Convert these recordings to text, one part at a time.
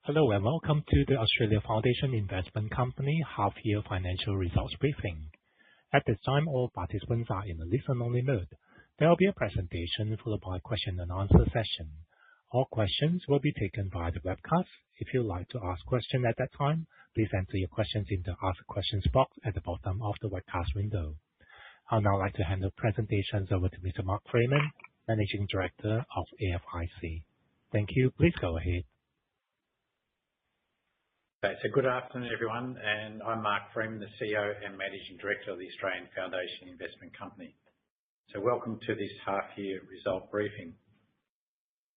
Hello and welcome to the Australia Foundation Investment Company half-year financial results briefing. At this time, all participants are in a listen-only mode. There will be a presentation followed by a question and answer session. All questions will be taken via the webcast. If you'd like to ask questions at that time, please enter your questions in the Ask Questions box at the bottom of the webcast window. I'd now like to hand the presentations over to Mr. Mark Freeman, Managing Director of AFIC. Thank you. Please go ahead. So good afternoon, everyone, and I'm Mark Freeman, the CEO and Managing Director of the Australian Foundation Investment Company. So welcome to this half-year result briefing.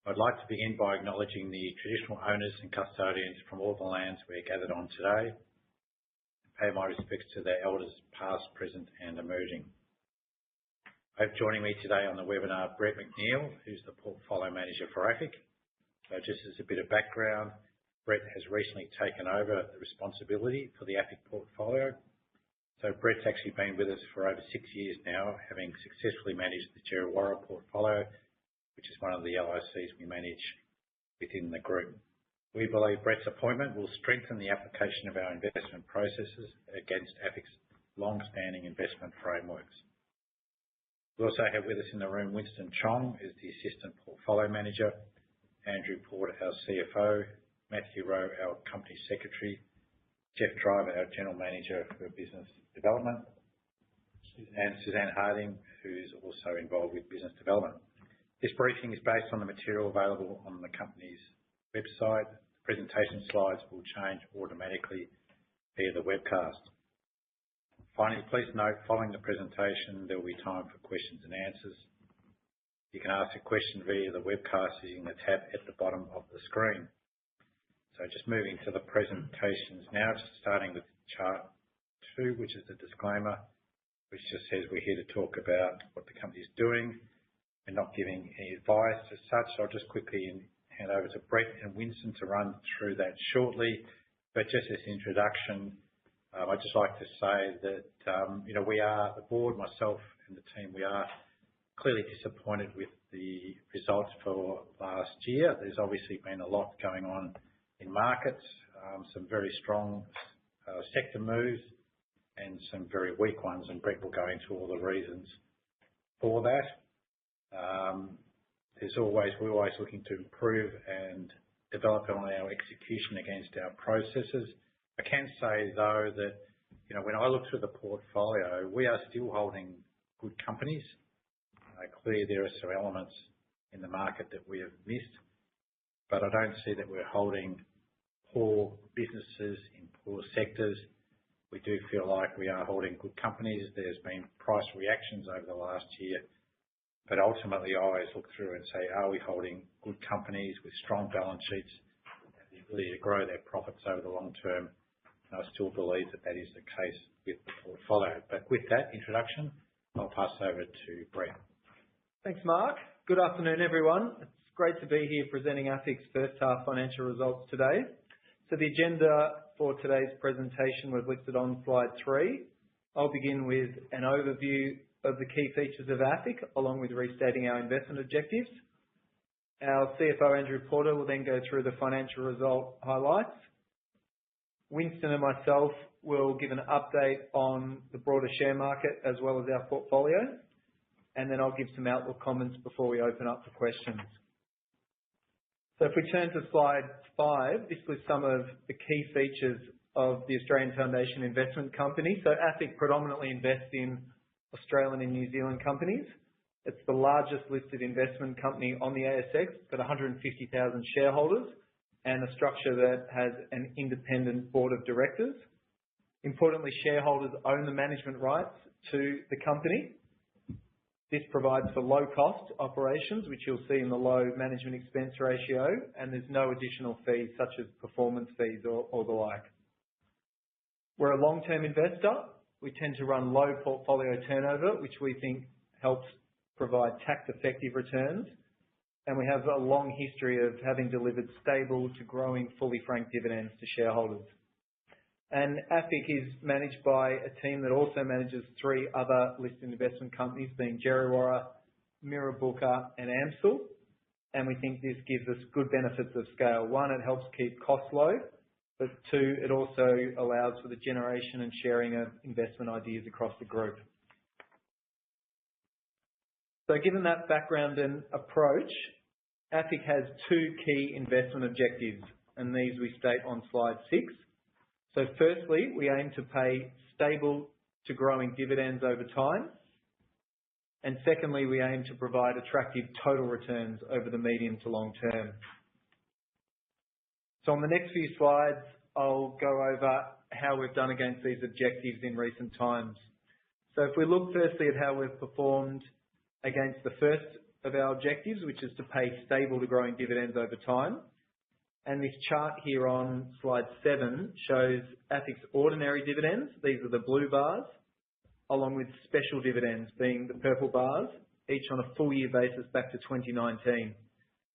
I'd like to begin by acknowledging the traditional owners and custodians from all the lands we're gathered on today, and pay my respects to their elders past, present and emerging. I have joining me today on the webinar Brett McNeil, who's the Portfolio Manager for AFIC. So just as a bit of background, Brett has recently taken over the responsibility for the AFIC portfolio. So Brett's actually been with us for over 6 years now, having successfully managed the Djerriwarrh portfolio, which is one of the LICs we manage within the group. We believe Brett's appointment will strengthen the application of our investment processes against AFIC's long-standing investment frameworks. We also have with us in the room Winston Chong, who's the Assistant Portfolio Manager, Andrew Porter, our CFO, Matthew Rowe, our Company Secretary, Jeff Driver, our General Manager for Business Development, and Suzanne Harding, who's also involved with business development. This briefing is based on the material available on the company's website. The presentation slides will change automatically via the webcast. Finally, please note, following the presentation, there will be time for questions and answers. You can ask a question via the webcast using the tab at the bottom of the screen. So just moving to the presentations now, just starting with chart 2, which is the disclaimer, which just says we're here to talk about what the company is doing and not giving any advice as such. I'll just quickly hand over to Brett and Winston to run through that shortly. But just as introduction, I'd just like to say that, we are, the board, myself and the team, we are clearly disappointed with the results for last year. There's obviously been a lot going on in markets, some very strong sector moves and some very weak ones, and Brett will go into all the reasons for that. We're always looking to improve and develop on our execution against our processes. I can say though that, when I look through the portfolio, we are still holding good companies. Clearly there are some elements in the market that we have missed, but I don't see that we're holding poor businesses in poor sectors. We do feel like we are holding good companies. There's been price reactions over the last year, but ultimately I always look through and say, are we holding good companies with strong balance sheets and the ability to grow their profits over the long term? And I still believe that that is the case with the portfolio. But with that introduction, I'll pass over to Brett. Thanks, Mark. Good afternoon, everyone. It's great to be here presenting AFIC's first half financial results today. So the agenda for today's presentation was listed on slide 3. I'll begin with an overview of the key features of AFIC, along with restating our investment objectives. Our CFO, Andrew Porter, will then go through the financial result highlights. Winston and myself will give an update on the broader share market as well as our portfolio, and then I'll give some outlook comments before we open up for questions. So if we turn to slide 5, this lists some of the key features of the Australian Foundation Investment Company. So AFIC predominantly invests in Australian and New Zealand companies. It's the largest listed investment company on the ASX, got 150,000 shareholders and a structure that has an independent board of directors. Importantly, shareholders own the management rights to the company. This provides for low-cost operations, which you'll see in the low management expense ratio, and there's no additional fees such as performance fees or the like. We're a long-term investor. We tend to run low portfolio turnover, which we think helps provide tax-effective returns, and we have a long history of having delivered stable to growing fully franked dividends to shareholders. And AFIC is managed by a team that also manages 3 other listed investment companies, being Djerriwarrh, Mirrabooka and AMCIL. and we think this gives us good benefits of scale. One, it helps keep costs low, but two, it also allows for the generation and sharing of investment ideas across the group. So given that background and approach, AFIC has two key investment objectives, and these we state on slide 6. So firstly, we aim to pay stable to growing dividends over time. And secondly, we aim to provide attractive total returns over the medium to long term. So on the next few slides, I'll go over how we've done against these objectives in recent times. So if we look firstly at how we've performed against the first of our objectives, which is to pay stable to growing dividends over time. And this chart here on slide 7 shows AFIC's ordinary dividends. These are the blue bars, along with special dividends being the purple bars, each on a full year basis back to 2019.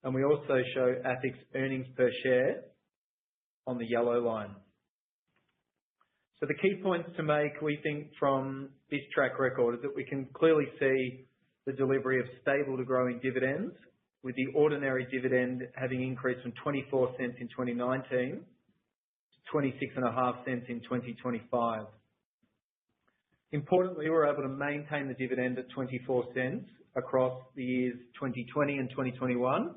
And we also show AFIC's earnings per share on the yellow line. So the key points to make, we think, from this track record is that we can clearly see the delivery of stable to growing dividends, with the ordinary dividend having increased from 24 cents in 2019 to 26.5 cents in 2025. Importantly, we're able to maintain the dividend at 24 cents across the years 2020 and 2021,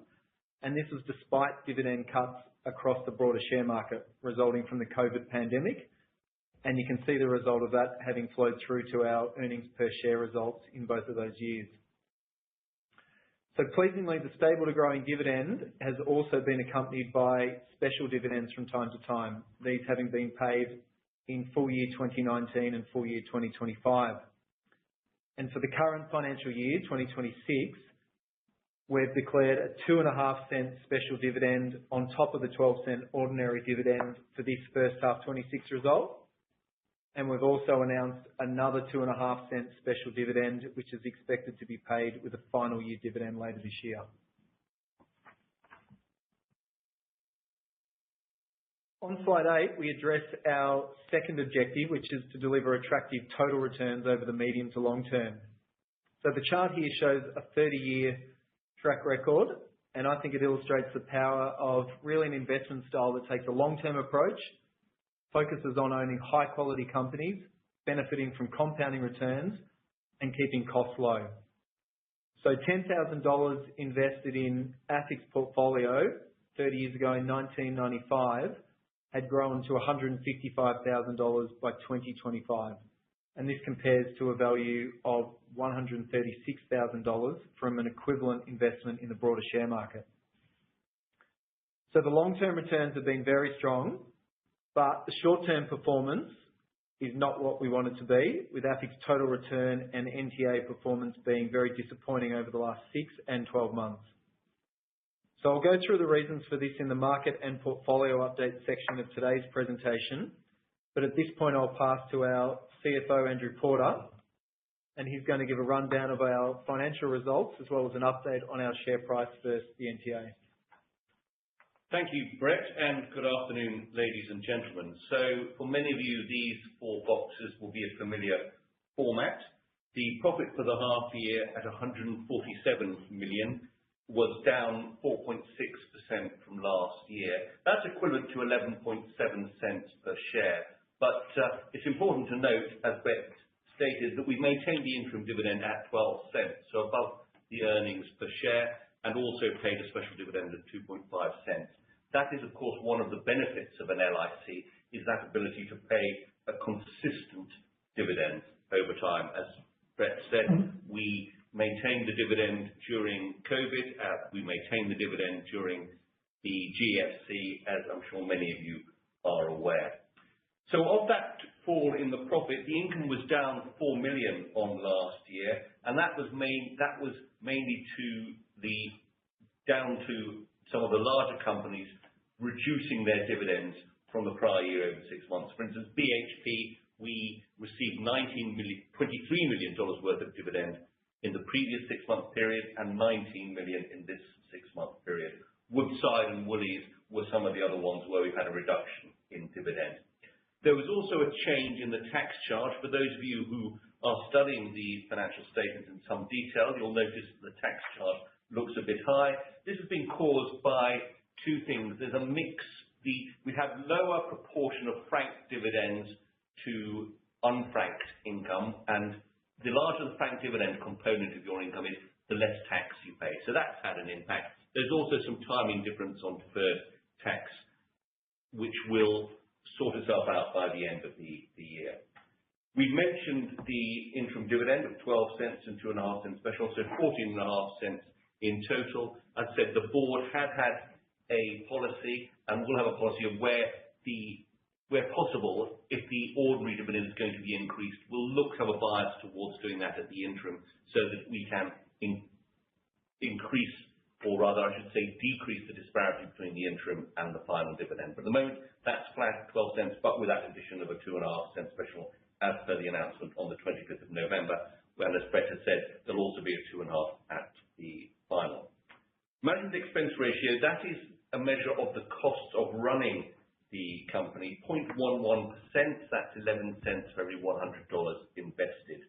and this was despite dividend cuts across the broader share market resulting from the COVID pandemic, and you can see the result of that having flowed through to our earnings per share results in both of those years. So pleasingly, the stable to growing dividend has also been accompanied by special dividends from time to time, these having been paid in full year 2019 and full year 2025. And for the current financial year, 2026, we've declared a 2.5 cent special dividend on top of the 12 cent ordinary dividend for this first half 26 result. And we've also announced another 2.5 cent special dividend, which is expected to be paid with a final year dividend later this year. On slide 8, we address our second objective, which is to deliver attractive total returns over the medium to long term. So the chart here shows a 30-year track record, and I think it illustrates the power of really an investment style that takes a long-term approach, focuses on owning high-quality companies, benefiting from compounding returns, and keeping costs low. So $10,000 invested in AFIC's portfolio 30 years ago in 1995 had grown to $155,000 by 2025. And this compares to a value of $136,000 from an equivalent investment in the broader share market. So the long-term returns have been very strong, but the short-term performance is not what we want it to be, with AFIC's total return and NTA performance being very disappointing over the last 6 and 12 months. So I'll go through the reasons for this in the market and portfolio update section of today's presentation, but at this point I'll pass to our CFO, Andrew Porter, and he's going to give a rundown of our financial results as well as an update on our share price versus the NTA. Thank you, Brett, and good afternoon, ladies and gentlemen. So for many of you, these 4 boxes will be a familiar format. The profit for the half year at 147 million was down 4.6% from last year. That's equivalent to 11.7 cents per share. But it's important to note, as Brett stated, that we maintained the interim dividend at 12 cents, so above the earnings per share, and also paid a special dividend of 2.5 cents. That is, of course, one of the benefits of an LIC, is that ability to pay a consistent dividend over time. As Brett said, we maintained the dividend during COVID, we maintained the dividend during the GFC, as I'm sure many of you are aware. So of that fall in the profit, the income was down 4 million on last year, and that was mainly down to some of the larger companies reducing their dividends from the prior year over 6 months. For instance, BHP, we received $23 million worth of dividend in the previous 6-month period and 19 million in this 6-month period. Woodside and Woolies were some of the other ones where we've had a reduction in dividend. There was also a change in the tax charge. For those of you who are studying the financial statements in some detail, you'll notice that the tax charge looks a bit high. This has been caused by two things. There's a mix. We have lower proportion of franked dividends to unfranked income, and the larger the franked dividend component of your income is, the less tax you pay. So that's had an impact. There's also some timing difference on deferred tax, which will sort itself out by the end of the year. We mentioned the interim dividend of 12 cents and 2.5 cents special, so 14.5 cents in total. As I said, the board had a policy, and will have a policy of where possible, if the ordinary dividend is going to be increased, we'll look to have a bias towards doing that at the interim so that we can increase, or rather I should say decrease, the disparity between the interim and the final dividend. But at the moment, that's flat at 12 cents, but with that addition of a 2.5 cent special as per the announcement on the 25th of November, where, as Brett has said, there'll also be a 2.5 at the final. Management expense ratio, that is a measure of the cost of running the company, 0.11%, that's 11 cents for every $100 invested.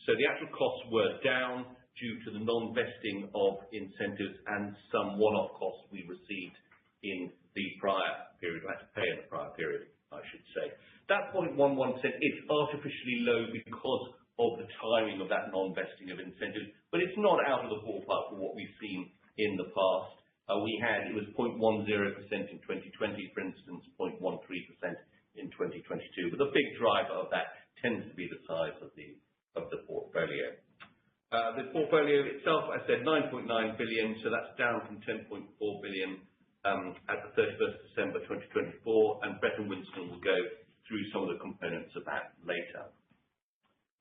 So the actual costs were down due to the non-vesting of incentives and some one-off costs we received in the prior period, we had to pay in the prior period, I should say. That 0.11% is artificially low because of the timing of that non-vesting of incentives, but it's not out of the ballpark for what we've seen in the past. It was 0.10% in 2020, for instance, 0.13% in 2022. But the big driver of that tends to be the size of the portfolio. The portfolio itself, I said, 9.9 billion, so that's down from 10.4 billion at the 31st of December 2024, and Brett and Winston will go through some of the components of that later.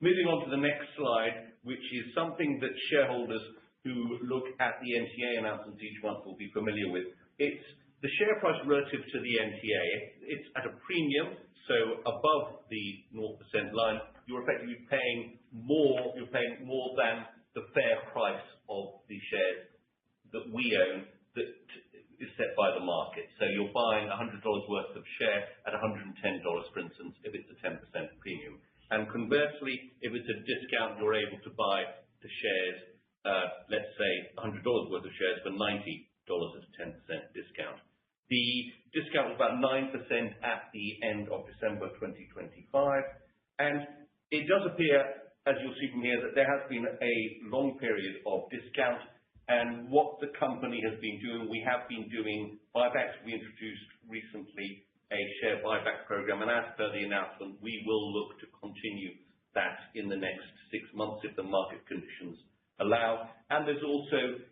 Moving on to the next slide, which is something that shareholders who look at the NTA announcements each month will be familiar with. It's the share price relative to the NTA. It's at a premium, so above the 0% line. You're effectively paying more. You're paying more than the fair price of the shares that we own that is set by the market. So you're buying $100 worth of share at $110, for instance, if it's a 10% premium. And conversely, if it's a discount, you're able to buy the shares, let's say $100 worth of shares for $90 at a 10% discount. The discount was about 9% at the end of December 2025, and it does appear, as you'll see from here, that there has been a long period of discount. And what the company has been doing, we have been doing buybacks. We introduced recently a share buyback program, and as per the announcement, we will look to continue that in the next 6 months if the market conditions allow. And there's also,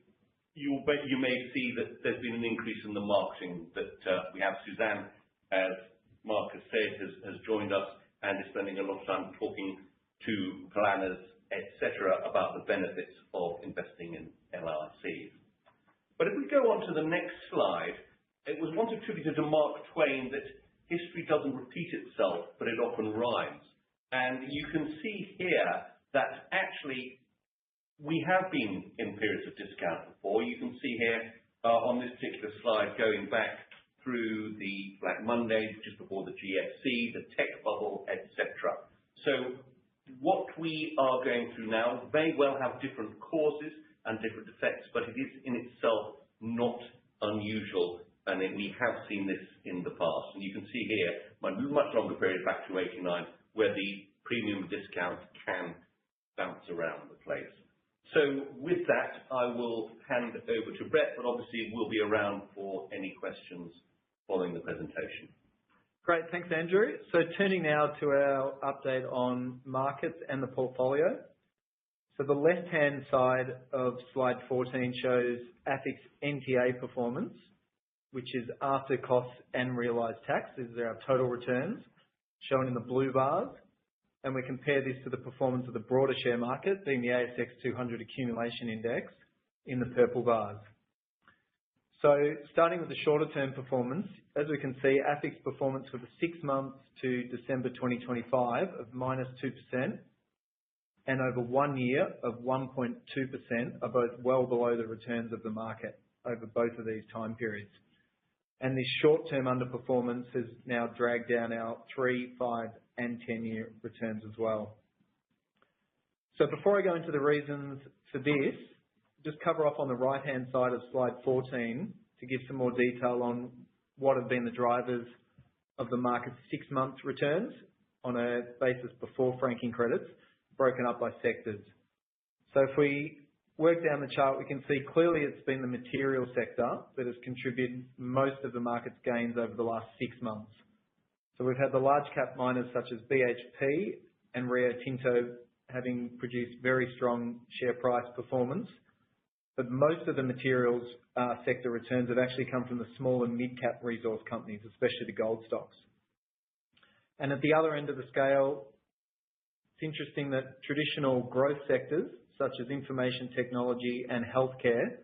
you may see that there's been an increase in the marketing that we have. Suzanne, as Mark has said, has joined us and is spending a lot of time talking to planners, etc., about the benefits of investing in LICs. But if we go on to the next slide, it was once attributed to Mark Twain that history doesn't repeat itself, but it often rhymes. And you can see here that actually we have been in periods of discount before. You can see here on this particular slide going back through the Black Mondays, just before the GFC, the tech bubble, etc. So what we are going through now may well have different causes and different effects, but it is in itself not unusual, and we have seen this in the past. And you can see here my much longer period back to 89, where the premium discount can bounce around the place. So with that, I will hand over to Brett, but obviously we'll be around for any questions following the presentation. Great, thanks Andrew. So turning now to our update on markets and the portfolio. So the left-hand side of slide 14 shows AFIC's NTA performance, which is after costs and realised tax. These are our total returns, shown in the blue bars. And we compare this to the performance of the broader share market, being the ASX 200 Accumulation Index, in the purple bars. So starting with the shorter term performance, as we can see, AFIC's performance for the 6 months to December 2025 of -2% and over 1 year of 1.2% are both well below the returns of the market over both of these time periods. And this short-term underperformance has now dragged down our 3, 5 and 10-year returns as well. So before I go into the reasons for this, just cover off on the right-hand side of slide 14 to give some more detail on what have been the drivers of the market's 6-month returns on a basis before franking credits, broken up by sectors. So if we work down the chart, we can see clearly it's been the material sector that has contributed most of the market's gains over the last 6 months. So we've had the large cap miners such as BHP and Rio Tinto having produced very strong share price performance, but most of the materials sector returns have actually come from the small and mid-cap resource companies, especially the gold stocks. And at the other end of the scale, it's interesting that traditional growth sectors such as information technology and healthcare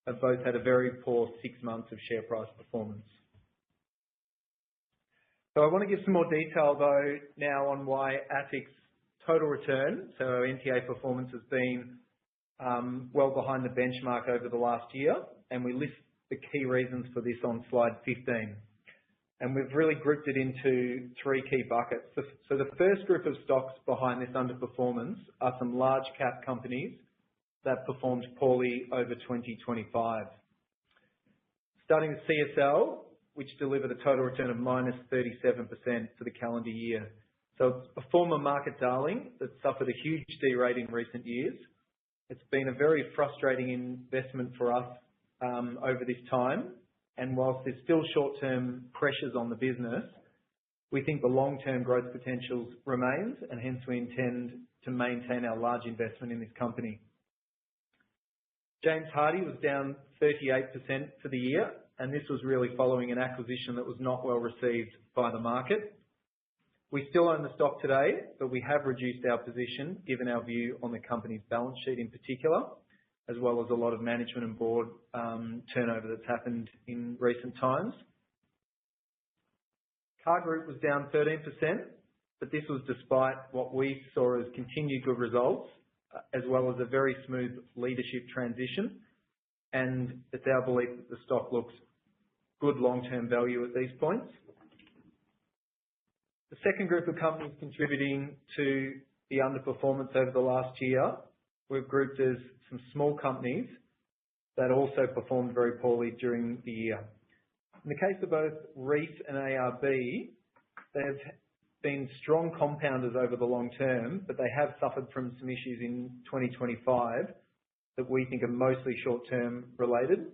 have both had a very poor 6 months of share price performance. So I want to give some more detail though now on why AFIC's total return, so our NTA performance, has been well behind the benchmark over the last year, and we list the key reasons for this on slide 15. And we've really grouped it into 3 key buckets. So the first group of stocks behind this underperformance are some large cap companies that performed poorly over 2025. Starting with CSL, which delivered a total return of minus 37% for the calendar year. So it's a former market darling that suffered a huge de-rate in recent years. It's been a very frustrating investment for us over this time. And whilst there's still short-term pressures on the business, we think the long-term growth potential remains, and hence we intend to maintain our large investment in this company. James Hardie was down 38% for the year, and this was really following an acquisition that was not well received by the market. We still own the stock today, but we have reduced our position given our view on the company's balance sheet in particular, as well as a lot of management and board turnover that's happened in recent times. Car Group was down 13%, but this was despite what we saw as continued good results, as well as a very smooth leadership transition. And it's our belief that the stock looks good long-term value at these points. The second group of companies contributing to the underperformance over the last year, we've grouped as some small companies that also performed very poorly during the year. In the case of both Reece and ARB, they've been strong compounders over the long term, but they have suffered from some issues in 2025 that we think are mostly short-term related.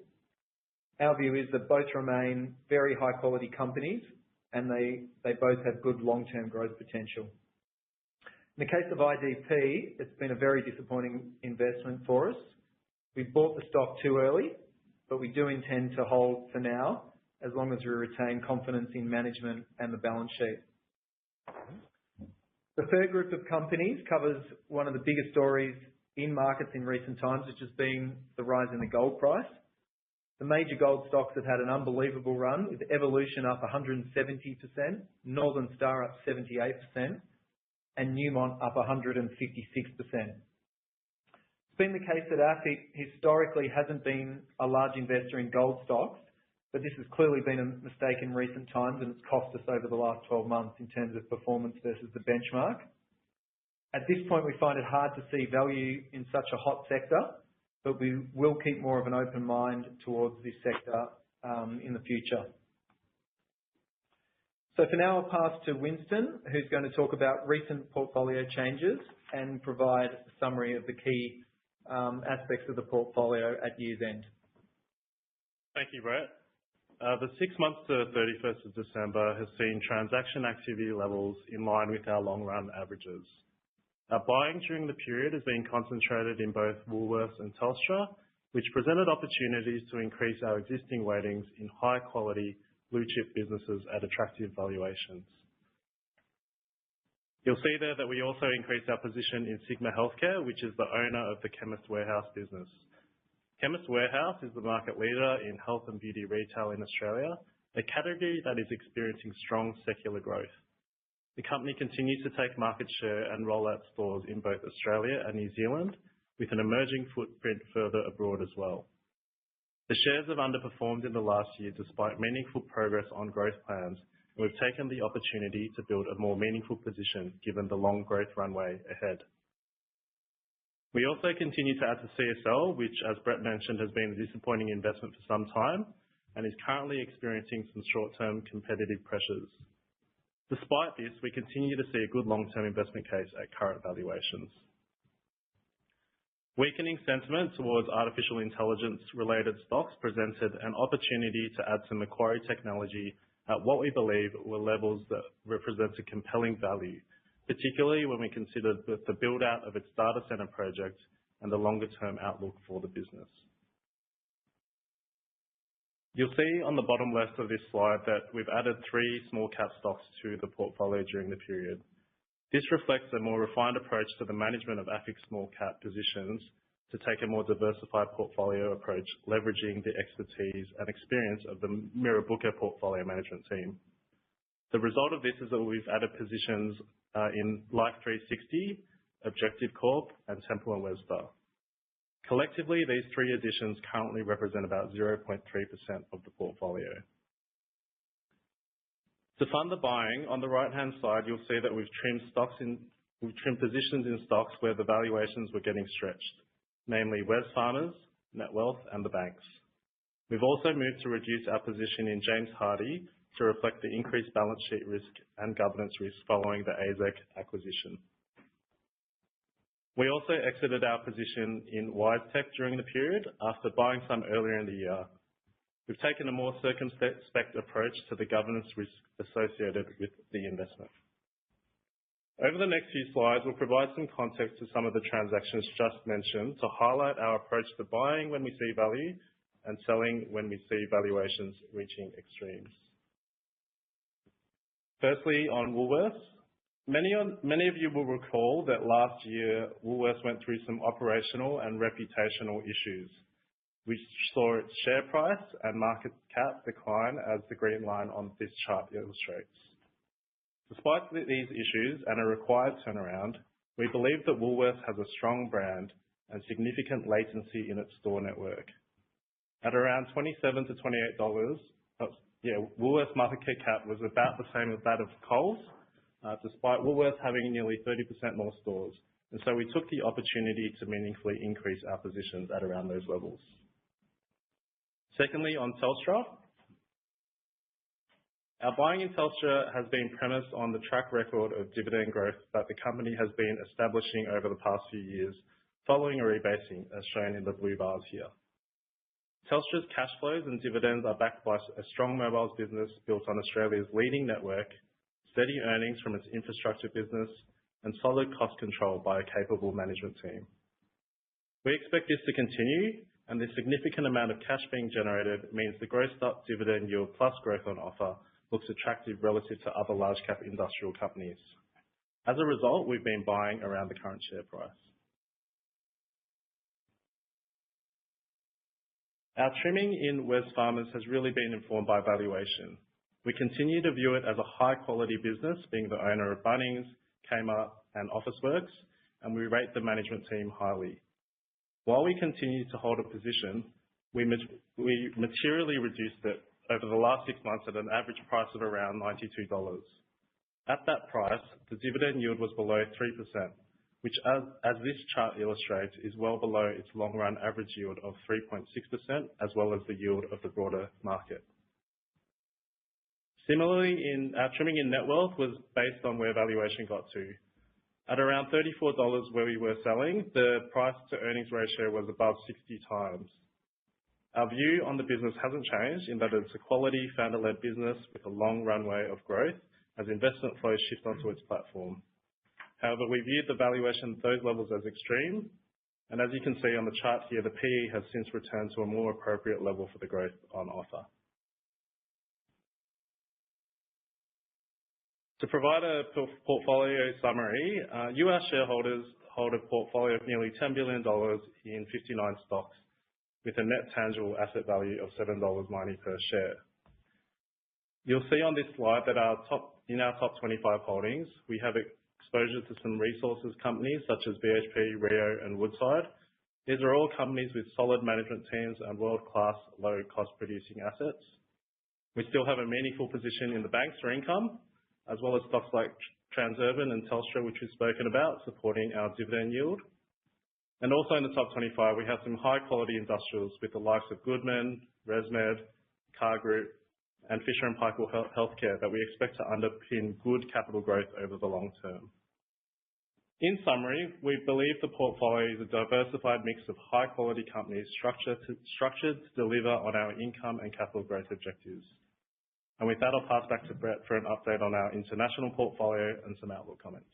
Our view is that both remain very high-quality companies, and they both have good long-term growth potential. In the case of IDP, it's been a very disappointing investment for us. We bought the stock too early, but we do intend to hold for now, as long as we retain confidence in management and the balance sheet. The third group of companies covers one of the biggest stories in markets in recent times, which has been the rise in the gold price. The major gold stocks have had an unbelievable run, with Evolution up 170%, Northern Star up 78%, and Newmont up 156%. It's been the case that AFIC historically hasn't been a large investor in gold stocks, but this has clearly been a mistake in recent times, and it's cost us over the last 12 months in terms of performance versus the benchmark. At this point, we find it hard to see value in such a hot sector, but we will keep more of an open mind towards this sector in the future. So for now, I'll pass to Winston, who's going to talk about recent portfolio changes and provide a summary of the key aspects of the portfolio at year's end. Thank you, Brett. The 6 months to 31st of December has seen transaction activity levels in line with our long-run averages. Our buying during the period has been concentrated in both Woolworths and Telstra, which presented opportunities to increase our existing weightings in high-quality blue-chip businesses at attractive valuations. You'll see there that we also increased our position in Sigma Healthcare, which is the owner of the Chemist Warehouse business. Chemist Warehouse is the market leader in health and beauty retail in Australia, a category that is experiencing strong secular growth. The company continues to take market share and roll out stores in both Australia and New Zealand, with an emerging footprint further abroad as well. The shares have underperformed in the last year despite meaningful progress on growth plans, and we've taken the opportunity to build a more meaningful position given the long growth runway ahead. We also continue to add to CSL, which, as Brett mentioned, has been a disappointing investment for some time and is currently experiencing some short-term competitive pressures. Despite this, we continue to see a good long-term investment case at current valuations. Weakening sentiment towards artificial intelligence-related stocks presented an opportunity to add some Macquarie technology at what we believe were levels that represent a compelling value, particularly when we consider the build-out of its data center project and the longer-term outlook for the business. You'll see on the bottom left of this slide that we've added 3 small-cap stocks to the portfolio during the period. This reflects a more refined approach to the management of AFIC's small-cap positions to take a more diversified portfolio approach, leveraging the expertise and experience of the Mirrabooka portfolio management team. The result of this is that we've added positions in Life360, Objective Corp, and Temple & Webster. Collectively, these 3 additions currently represent about 0.3% of the portfolio. To fund the buying, on the right-hand side, you'll see that we've trimmed positions in stocks where the valuations were getting stretched, namely Wesfarmers, Netwealth, and the banks. We've also moved to reduce our position in James Hardie to reflect the increased balance sheet risk and governance risk following the AZEK acquisition. We also exited our position in WiseTech during the period after buying some earlier in the year. We've taken a more circumspect approach to the governance risk associated with the investment. Over the next few slides, we'll provide some context to some of the transactions just mentioned to highlight our approach to buying when we see value and selling when we see valuations reaching extremes. Firstly, on Woolworths. Many of you will recall that last year, Woolworths went through some operational and reputational issues, which saw its share price and market cap decline, as the green line on this chart illustrates. Despite these issues and a required turnaround, we believe that Woolworths has a strong brand and significant latency in its store network. At around $27 to $28, Woolworths' market cap was about the same as that of Coles, despite Woolworths having nearly 30% more stores. And so we took the opportunity to meaningfully increase our positions at around those levels. Secondly, on Telstra. Our buying in Telstra has been premised on the track record of dividend growth that the company has been establishing over the past few years, following a rebasing, as shown in the blue bars here. Telstra's cash flows and dividends are backed by a strong mobiles business built on Australia's leading network, steady earnings from its infrastructure business, and solid cost control by a capable management team. We expect this to continue, and the significant amount of cash being generated means the grossed up dividend yield plus growth on offer looks attractive relative to other large cap industrial companies. As a result, we've been buying around the current share price. Our trimming in Wesfarmers has really been informed by valuation. We continue to view it as a high-quality business, being the owner of Bunnings, Kmart, and Officeworks, and we rate the management team highly. While we continue to hold a position, we materially reduced it over the last 6 months at an average price of around $92. At that price, the dividend yield was below 3%, which, as this chart illustrates, is well below its long-run average yield of 3.6%, as well as the yield of the broader market. Similarly, our trimming in Netwealth was based on where valuation got to. At around $34 where we were selling, the price to earnings ratio was above 60 times. Our view on the business hasn't changed in that it's a quality founder-led business with a long runway of growth as investment flows shift onto its platform. However, we viewed the valuation at those levels as extreme, and as you can see on the chart here, the PE has since returned to a more appropriate level for the growth on offer. To provide a portfolio summary, US shareholders hold a portfolio of nearly $10 billion in 59 stocks, with a net tangible asset value of $7.90 per share. You'll see on this slide that in our top 25 holdings, we have exposure to some resources companies such as BHP, Rio, and Woodside. These are all companies with solid management teams and world-class low-cost producing assets. We still have a meaningful position in the banks for income, as well as stocks like Transurban and Telstra, which we've spoken about, supporting our dividend yield. And also in the top 25, we have some high-quality industrials with the likes of Goodman, ResMed, Car Group, and Fisher & Paykel Healthcare that we expect to underpin good capital growth over the long term. In summary, we believe the portfolio is a diversified mix of high-quality companies structured to deliver on our income and capital growth objectives. And with that, I'll pass back to Brett for an update on our international portfolio and some outlook comments.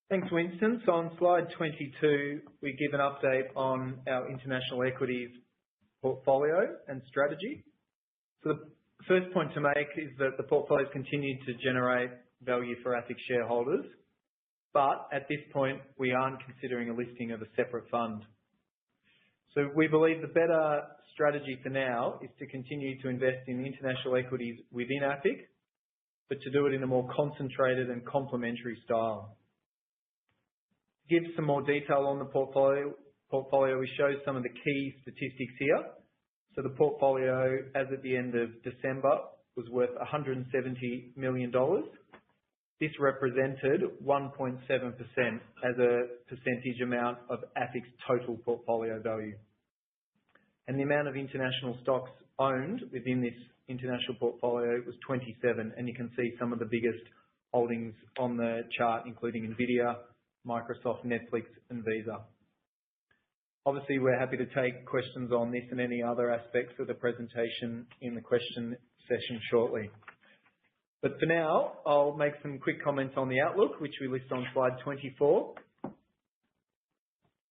Thanks, Winston. So on slide 22, we give an update on our international equities portfolio and strategy. So the first point to make is that the portfolio has continued to generate value for AFIC shareholders, but at this point, we aren't considering a listing of a separate fund. So we believe the better strategy for now is to continue to invest in international equities within AFIC, but to do it in a more concentrated and complementary style. To give some more detail on the portfolio, we show some of the key statistics here. So the portfolio, as at the end of December, was worth $170 million. This represented 1.7% as a percentage amount of AFIC's total portfolio value. And the amount of international stocks owned within this international portfolio was 27, and you can see some of the biggest holdings on the chart, including NVIDIA, Microsoft, Netflix, and Visa. Obviously, we're happy to take questions on this and any other aspects of the presentation in the question session shortly. But for now, I'll make some quick comments on the outlook, which we list on slide 24.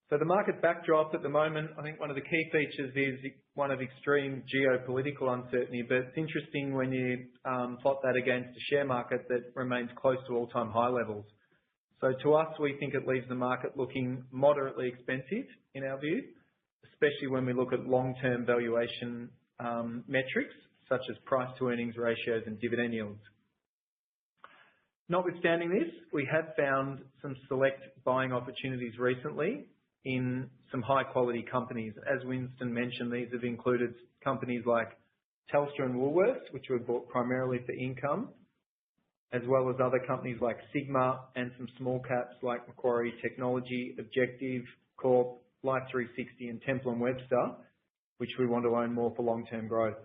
So the market backdrop at the moment, I think one of the key features is one of extreme geopolitical uncertainty, but it's interesting when you plot that against a share market that remains close to all-time high levels. So to us, we think it leaves the market looking moderately expensive in our view, especially when we look at long-term valuation metrics such as price to earnings ratios and dividend yields. Notwithstanding this, we have found some select buying opportunities recently in some high-quality companies. As Winston mentioned, these have included companies like Telstra and Woolworths, which were bought primarily for income, as well as other companies like Sigma and some small caps like Macquarie Technology, Objective Corp, Life360 and Temple & Webster, which we want to own more for long-term growth.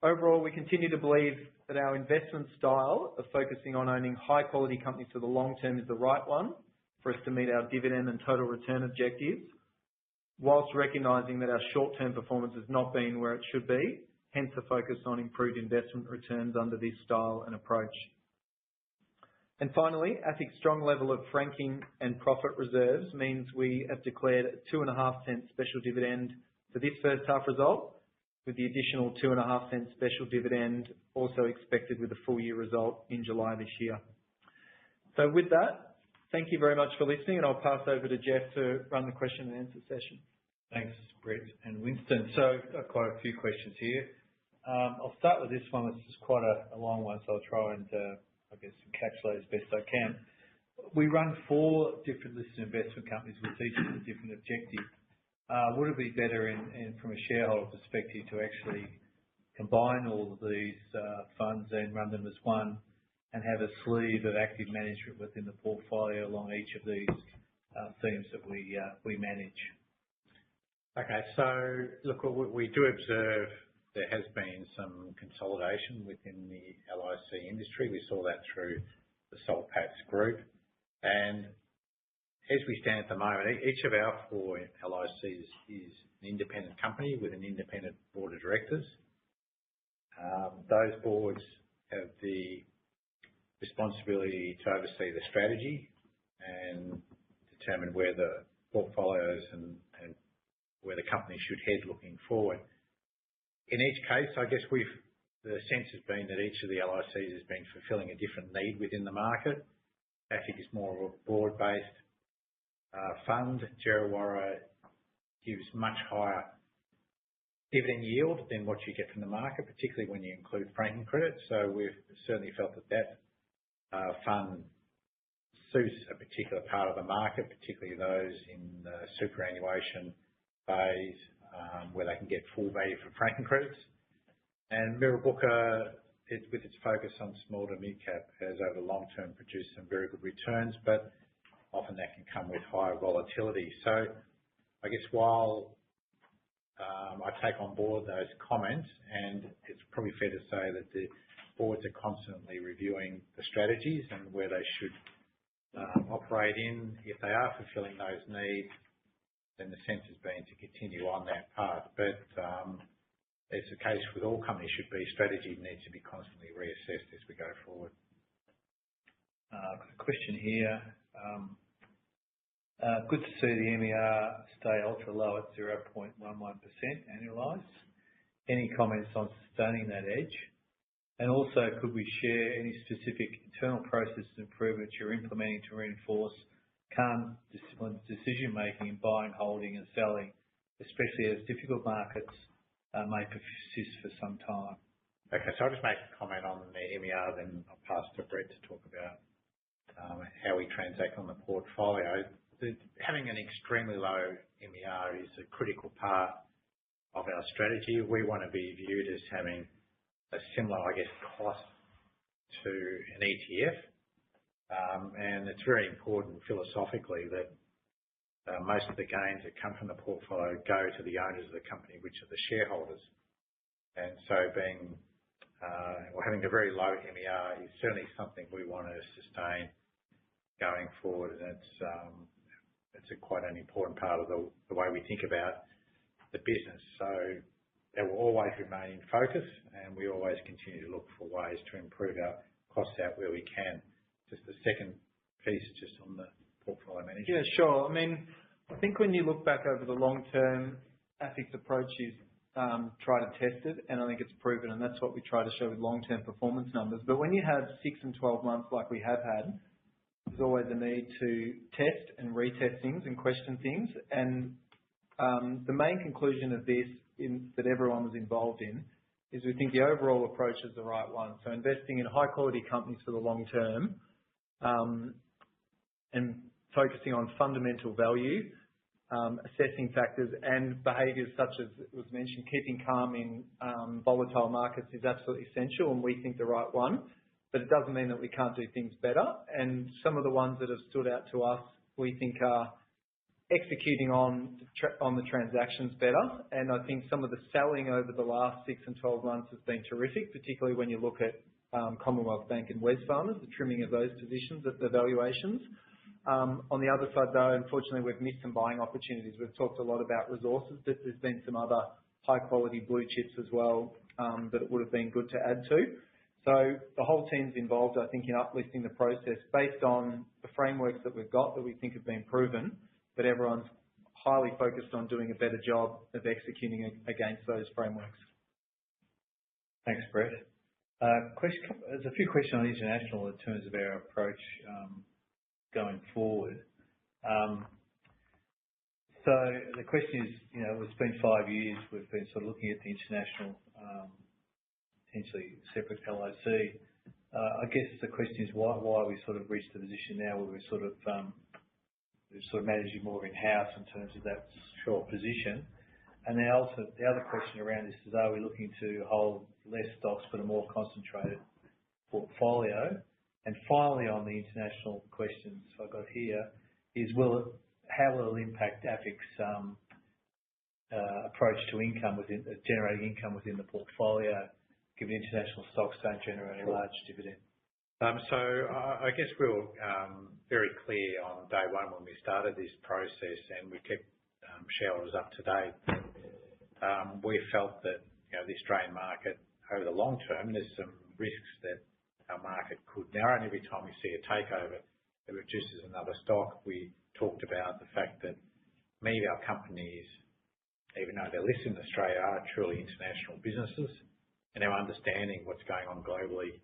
Overall, we continue to believe that our investment style of focusing on owning high-quality companies for the long term is the right one for us to meet our dividend and total return objectives, whilst recognising that our short-term performance has not been where it should be, hence the focus on improved investment returns under this style and approach. And finally, AFIC's strong level of franking and profit reserves means we have declared a 2.5 cent special dividend for this first half result, with the additional 2.5 cent special dividend also expected with the full year result in July this year. So with that, thank you very much for listening, and I'll pass over to Jeff to run the question and answer session. Thanks, Brett and Winston. So I've got quite a few questions here. I'll start with this one. It's just quite a long one, so I'll try and, encapsulate as best I can. We run 4 different listed investment companies with each with a different objective. Would it be better from a shareholder perspective to actually combine all of these funds and run them as one and have a sleeve of active management within the portfolio along each of these themes that we manage? Okay, so look, we do observe there has been some consolidation within the LIC industry. We saw that through the Soul Patts Group. And as we stand at the moment, each of our 4 LICs is an independent company with an independent board of directors. Those boards have the responsibility to oversee the strategy and determine where the portfolios and where the company should head looking forward. In each case, I guess the sense has been that each of the LICs has been fulfilling a different need within the market. AFIC is more of a broad-based fund. Djerriwarrh gives much higher dividend yield than what you get from the market, particularly when you include franking credits. So we've certainly felt that fund suits a particular part of the market, particularly those in the superannuation phase, where they can get full value for franking credits. And Mirrabooka, with its focus on small to mid cap, has over the long term produced some very good returns. But often that can come with higher volatility. So I guess while I take on board those comments, and it's probably fair to say that the boards are constantly reviewing the strategies and where they should operate in. If they are fulfilling those needs, then the sense has been to continue on that path. But it's the case with all companies should be, strategy needs to be constantly reassessed as we go forward. Got a question here. Good to see the MER stay ultra low at 0.11% annualized. Any comments on sustaining that edge? And also, could we share any specific internal process improvements you're implementing to reinforce calm, disciplined decision-making in buying, holding, and selling, especially as difficult markets may persist for some time? Okay, so I'll just make a comment on the MER, then I'll pass to Brett to talk about how we transact on the portfolio. Having an extremely low MER is a critical part of our strategy. We want to be viewed as having a similar, I guess, cost to an ETF. And it's very important philosophically that most of the gains that come from the portfolio go to the owners of the company, which are the shareholders. And so having a very low MER is certainly something we want to sustain going forward. And it's quite an important part of the way we think about the business. So that will always remain in focus, and we always continue to look for ways to improve our costs out where we can. Just the second piece, just on the portfolio management. Yeah, sure. I mean, I think when you look back over the long term, AFIC's approach is try to test it, and I think it's proven, and that's what we try to show with long-term performance numbers. But when you have 6 and 12 months like we have had, there's always a need to test and retest things and question things. And the main conclusion of this that everyone was involved in is we think the overall approach is the right one. So investing in high-quality companies for the long term and focusing on fundamental value, assessing factors and behaviours such as it was mentioned, keeping calm in volatile markets is absolutely essential, and we think the right one. But it doesn't mean that we can't do things better. And some of the ones that have stood out to us, we think are executing on the transactions better. And I think some of the selling over the last 6 and 12 months has been terrific, particularly when you look at Commonwealth Bank and Wesfarmers, the trimming of those positions at the valuations. On the other side, though, unfortunately, we've missed some buying opportunities. We've talked a lot about resources, but there's been some other high-quality blue chips as well that it would have been good to add to. So the whole team's involved, I think, in uplifting the process based on the frameworks that we've got that we think have been proven, but everyone's highly focused on doing a better job of executing against those frameworks. Thanks, Brett. There's a few questions on international in terms of our approach going forward. So the question is, it's been 5 years we've been sort of looking at the international potentially separate LIC. I guess the question is why we sort of reached the position now where we're sort of managing more in-house in terms of that short position. And then also the other question around this is, are we looking to hold less stocks but a more concentrated portfolio? And finally, on the international questions I got here is, how will it impact AFIC's approach to income generating income within the portfolio, given international stocks don't generate a large dividend? So I guess we were very clear on day one when we started this process, and we kept shareholders up to date. We felt that the Australian market over the long term, there's some risks that our market could narrow, and every time we see a takeover, it reduces another stock. We talked about the fact that many of our companies, even though they're listed in Australia, are truly international businesses, and our understanding what's going on globally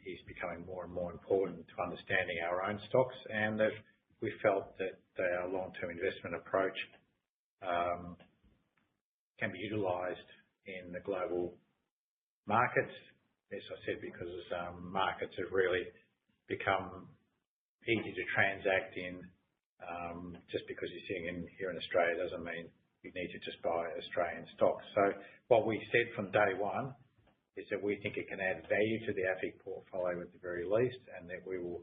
is becoming more and more important to understanding our own stocks, and that we felt that our long-term investment approach can be utilised in the global markets. As I said, because markets have really become easy to transact in. Just because you're sitting here in Australia doesn't mean you need to just buy Australian stocks. So what we said from day one is that we think it can add value to the AFIC portfolio at the very least, and that we will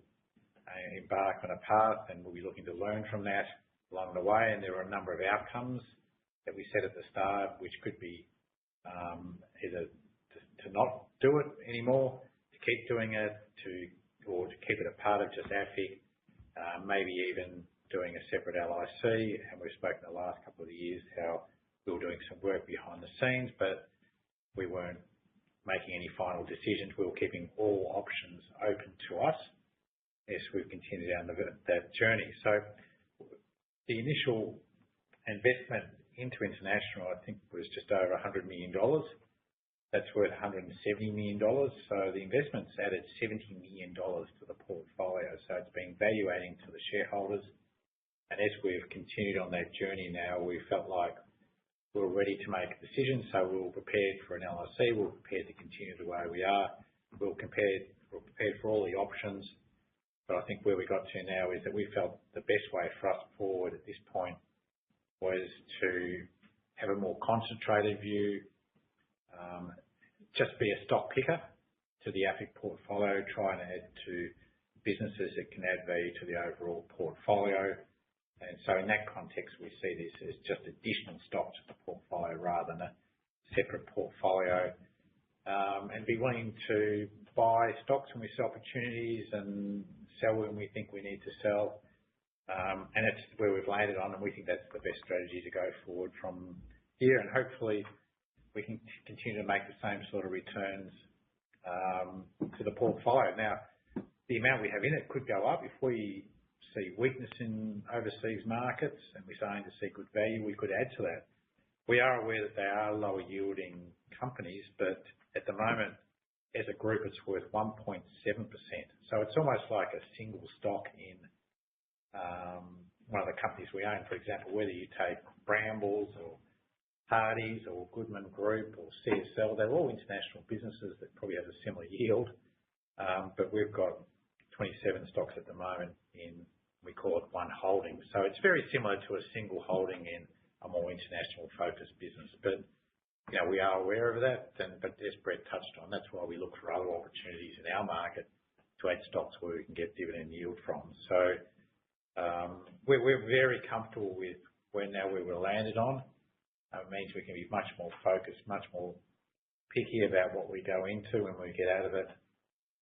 embark on a path, and we'll be looking to learn from that along the way. And there are a number of outcomes that we set at the start, which could be either to not do it anymore, to keep doing it, or to keep it a part of just AFIC, maybe even doing a separate LIC. And we've spoken the last couple of years how we were doing some work behind the scenes, but we weren't making any final decisions. We were keeping all options open to us as we've continued down that journey. So the initial investment into international, I think, was just over $100 million. That's worth $170 million. So the investment's added $70 million to the portfolio. So it's been value adding to the shareholders. And as we've continued on that journey now, we felt like we were ready to make a decision. So we were prepared for an LIC. We were prepared to continue the way we are. We were prepared for all the options. But I think where we got to now is that we felt the best way for us forward at this point was to have a more concentrated view, just be a stock picker to the AFIC portfolio, try and add to businesses that can add value to the overall portfolio. And so in that context, we see this as just additional stock to the portfolio rather than a separate portfolio, and be willing to buy stocks when we see opportunities and sell when we think we need to sell. And it's where we've landed on, and we think that's the best strategy to go forward from here. And hopefully we can continue to make the same sort of returns to the portfolio. Now, the amount we have in it could go up if we see weakness in overseas markets and we're starting to see good value. We could add to that. We are aware that they are lower yielding companies, but at the moment, as a group, it's worth 1.7%. So it's almost like a single stock in one of the companies we own. For example, whether you take Brambles or Hardies or Goodman Group or CSL, they're all international businesses that probably have a similar yield. But we've got 27 stocks at the moment in, we call it one holding. So it's very similar to a single holding in a more international focused business. But we are aware of that, but as Brett touched on, that's why we look for other opportunities in our market to add stocks where we can get dividend yield from. So we're very comfortable with where we landed on. It means we can be much more focused, much more picky about what we go into when we get out of it.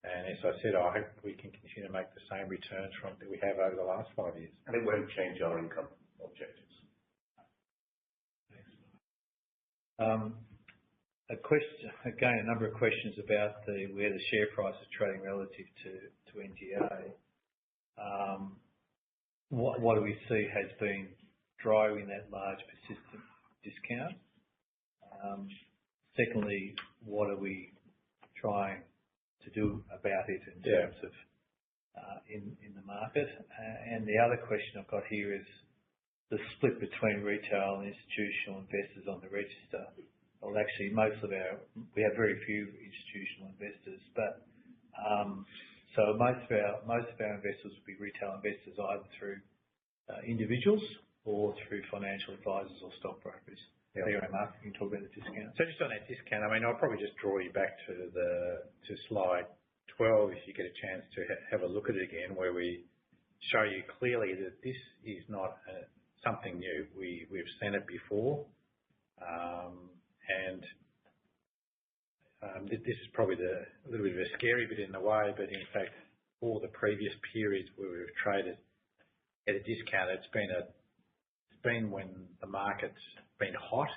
And as I said, I hope we can continue to make the same returns that we have over the last 5 years. And it won't change our income objectives. A number of questions about where the share price is trading relative to NTA. What do we see has been driving that large persistent discount? Secondly, what are we trying to do about it in terms of in the market? And the other question I've got here is the split between retail and institutional investors on the register. Well, actually, we have very few institutional investors, but so most of our investors will be retail investors either through individuals or through financial advisors or stockbrokers. Anyway, Mark, you can talk about the discount. So just on that discount, I'll probably just draw you back to slide 12 if you get a chance to have a look at it again, where we show you clearly that this is not something new. We've seen it before, and this is probably a little bit of a scary bit in the way, but in fact, all the previous periods where we've traded at a discount, it's been when the market's been hot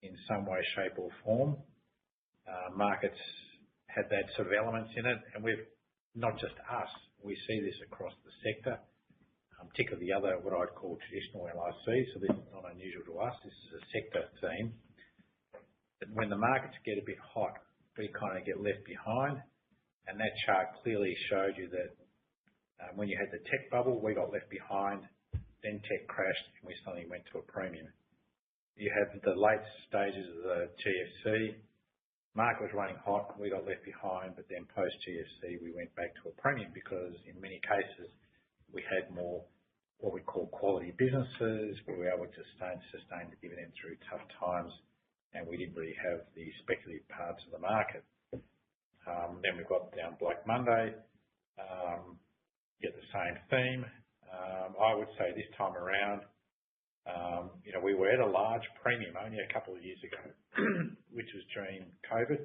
in some way, shape or form. Markets had that sort of elements in it, and we've not just us. We see this across the sector, particularly the other, what I'd call traditional LICs. So this is not unusual to us. This is a sector theme. But when the markets get a bit hot, we kind of get left behind. And that chart clearly showed you that when you had the tech bubble, we got left behind. Then tech crashed, and we suddenly went to a premium. You had the late stages of the GFC. Market was running hot, we got left behind, but then post GFC, we went back to a premium because in many cases we had more what we call quality businesses. We were able to sustain the dividend through tough times, and we didn't really have the speculative parts of the market. Then we got down Black Monday, get the same theme. I would say this time around, we were at a large premium only a couple of years ago, which was during COVID.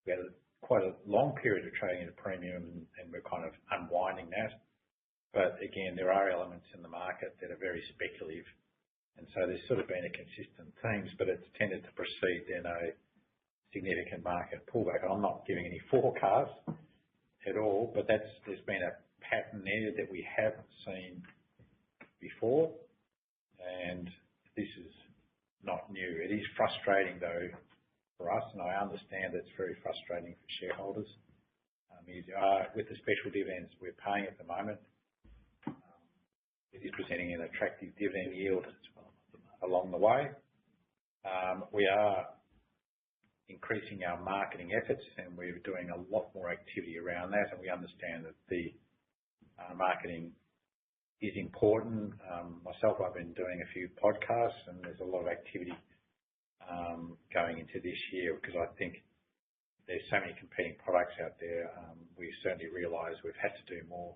We had quite a long period of trading at a premium, and we're kind of unwinding that. But again, there are elements in the market that are very speculative, and so there's sort of been a consistent themes, but it's tended to precede then a significant market pullback. I'm not giving any forecasts at all, but there's been a pattern there that we haven't seen before, and this is not new. It is frustrating though for us, and I understand it's very frustrating for shareholders. With the special dividends we're paying at the moment, it is presenting an attractive dividend yield along the way. We are increasing our marketing efforts, and we're doing a lot more activity around that, and we understand that the marketing is important. Myself, I've been doing a few podcasts, and there's a lot of activity going into this year because I think there's so many competing products out there. We certainly realise we've had to do more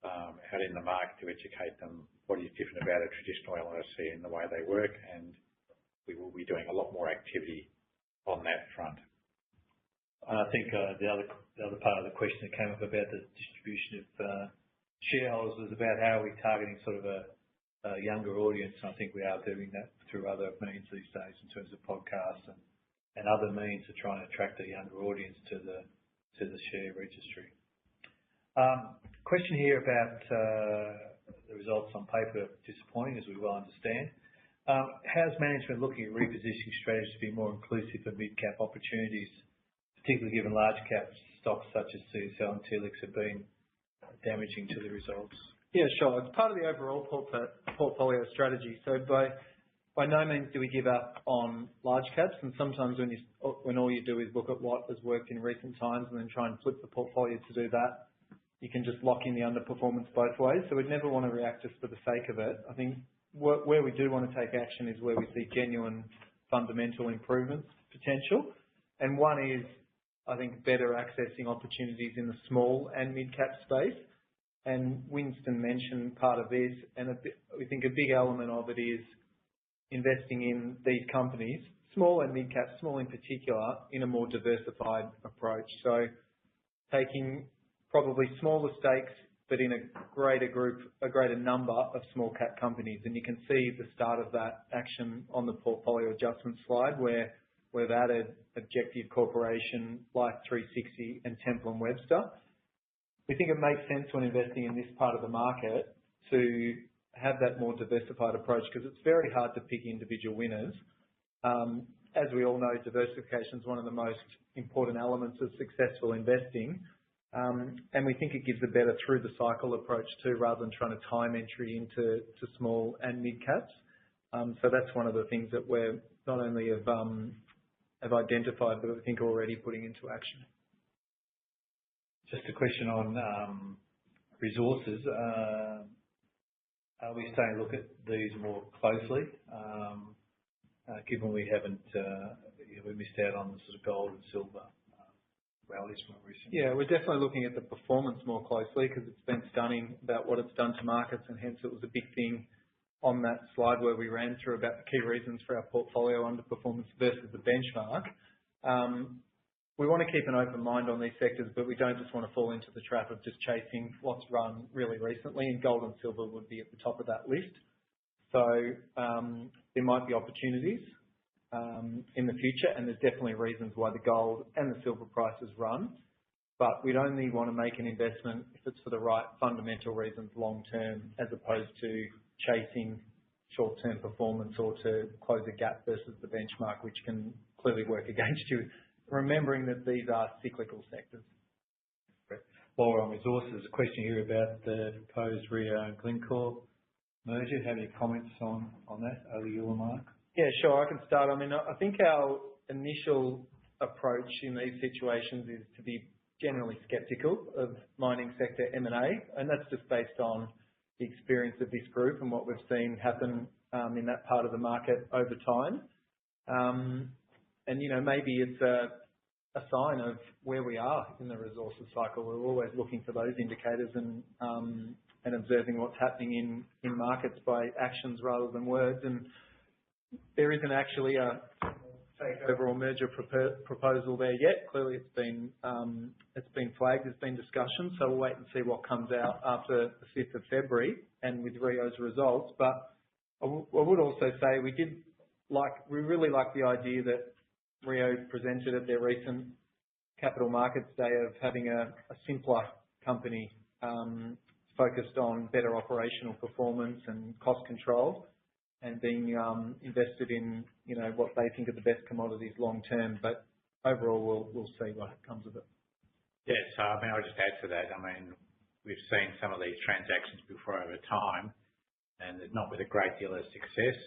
out in the market to educate them what is different about a traditional LIC and the way they work, and we will be doing a lot more activity on that front. I think the other part of the question that came up about the distribution of shareholders was about how we're targeting sort of a younger audience. And I think we are doing that through other means these days in terms of podcasts and other means to try and attract a younger audience to the share registry. Question here about the results on paper disappointing, as we well understand. How's management looking at repositioning strategies to be more inclusive of mid-cap opportunities, particularly given large cap stocks such as CSL and Telix have been damaging to the results? Yeah, sure. It's part of the overall portfolio strategy. So by no means do we give up on large caps, and sometimes when all you do is look at what has worked in recent times and then try and flip the portfolio to do that, you can just lock in the underperformance both ways. So we'd never want to react just for the sake of it. I think where we do want to take action is where we see genuine fundamental improvements potential. And one is, I think, better accessing opportunities in the small and mid-cap space. And Winston mentioned part of this, and we think a big element of it is investing in these companies, small and mid-cap, small in particular, in a more diversified approach. So taking probably smaller stakes, but in a greater number of small cap companies. And you can see the start of that action on the portfolio adjustment slide, where we've added Objective Corporation, Life360, and Temple & Webster. We think it makes sense when investing in this part of the market to have that more diversified approach because it's very hard to pick individual winners. As we all know, diversification is one of the most important elements of successful investing. And we think it gives a better through the cycle approach too, rather than trying to time entry into small and mid caps. So that's one of the things that we're not only have identified, but I think are already putting into action. Just a question on resources. Are we starting to look at these more closely, given we haven't we missed out on the sort of gold and silver rallies more recently? Yeah, we're definitely looking at the performance more closely because it's been stunning about what it's done to markets, and hence it was a big thing on that slide where we ran through about the key reasons for our portfolio underperformance versus the benchmark. We want to keep an open mind on these sectors, but we don't just want to fall into the trap of just chasing what's run really recently, and gold and silver would be at the top of that list. So there might be opportunities in the future, and there's definitely reasons why the gold and the silver prices run. But we'd only want to make an investment if it's for the right fundamental reasons long term, as opposed to chasing short-term performance or to close a gap versus the benchmark, which can clearly work against you, remembering that these are cyclical sectors. While we're on resources, a question here about the proposed Rio and Glencore merger. Have any comments on that, over you or Mark? Yeah, sure, I can start. I mean, I think our initial approach in these situations is to be generally sceptical of mining sector M&A, and that's just based on the experience of this group and what we've seen happen in that part of the market over time. And, maybe it's a sign of where we are in the resources cycle. We're always looking for those indicators and observing what's happening in markets by actions rather than words. And there isn't actually a takeover or merger proposal there yet. Clearly, it's been flagged. There's been discussion, so we'll wait and see what comes out after the 5th of February and with Rio's results. But I would also say we really like the idea that Rio presented at their recent Capital Markets Day of having a simpler company focused on better operational performance and cost control, and being invested in what they think are the best commodities long term. But overall, we'll see what comes of it. Yes, I mean, I'll just add to that. I mean, we've seen some of these transactions before over time, and not with a great deal of success.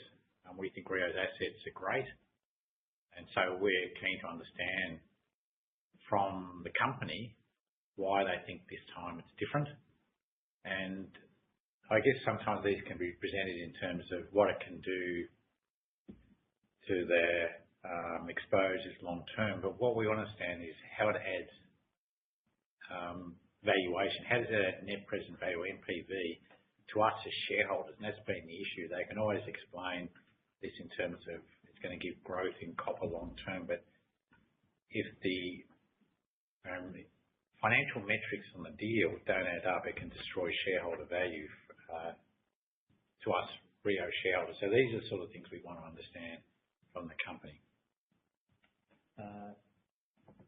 We think Rio's assets are great, and so we're keen to understand from the company why they think this time it's different. And I guess sometimes these can be presented in terms of what it can do to their exposures long term. But what we understand is how it adds valuation. How does it add net present value, NPV, to us as shareholders? And that's been the issue. They can always explain this in terms of it's going to give growth in copper long term, but if the financial metrics on the deal don't add up, it can destroy shareholder value to us Rio shareholders. So these are sort of things we want to understand from the company.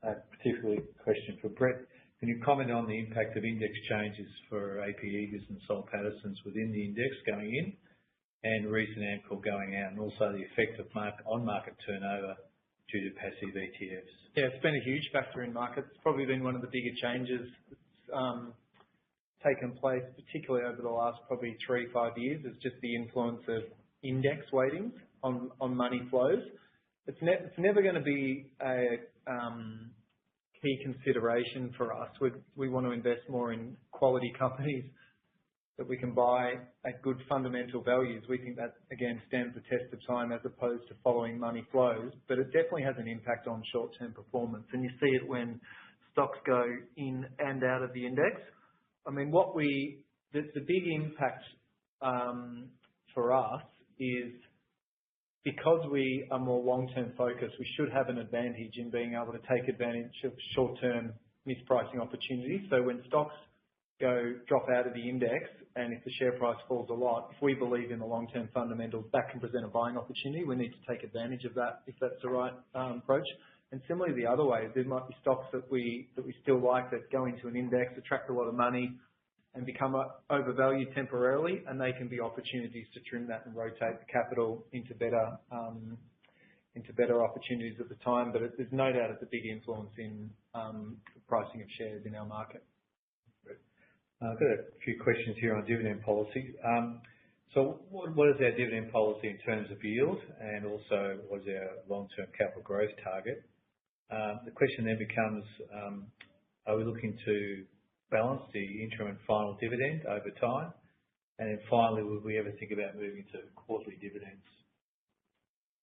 A particular question for Brett. Can you comment on the impact of index changes for AP Eagers and Soul Pattinsons within the index going in and recent Amcor going out, and also the effect of on-market turnover due to passive ETFs? Yeah, it's been a huge factor in markets. It's probably been one of the bigger changes that's taken place, particularly over the last probably 3-5 years, is just the influence of index weightings on money flows. It's never going to be a key consideration for us. We want to invest more in quality companies that we can buy at good fundamental values. We think that, again, stands the test of time as opposed to following money flows, but it definitely has an impact on short-term performance. And you see it when stocks go in and out of the index. I mean, the big impact for us is because we are more long-term focused, we should have an advantage in being able to take advantage of short-term mispricing opportunities. So when stocks drop out of the index, and if the share price falls a lot, if we believe in the long-term fundamentals, that can present a buying opportunity. We need to take advantage of that if that's the right approach. And similarly, the other way, there might be stocks that we still like that go into an index, attract a lot of money, and become overvalued temporarily, and they can be opportunities to trim that and rotate the capital into better opportunities at the time. But there's no doubt it's a big influence in the pricing of shares in our market. I've got a few questions here on dividend policy. So what is our dividend policy in terms of yield, and also what is our long-term capital growth target? The question then becomes, are we looking to balance the interim and final dividend over time? And then finally, would we ever think about moving to quarterly dividends?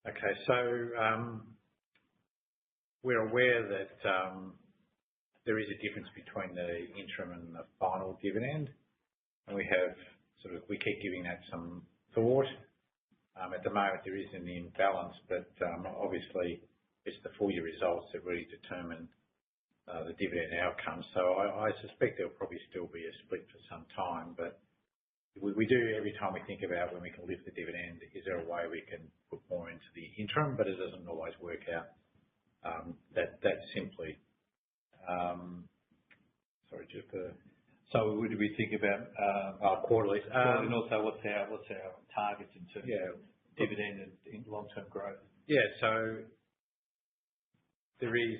Okay, so we're aware that there is a difference between the interim and the final dividend, and we keep giving that some thought. At the moment, there is an imbalance, but obviously it's the full year results that really determine the dividend outcome. So I suspect there'll probably still be a split for some time, but we do every time we think about when we can lift the dividend, is there a way we can put more into the interim, but it doesn't always work out that simply. Sorry, just So would we think about quarterly? And also, what's our targets in terms of dividend and long-term growth? Yeah, so there is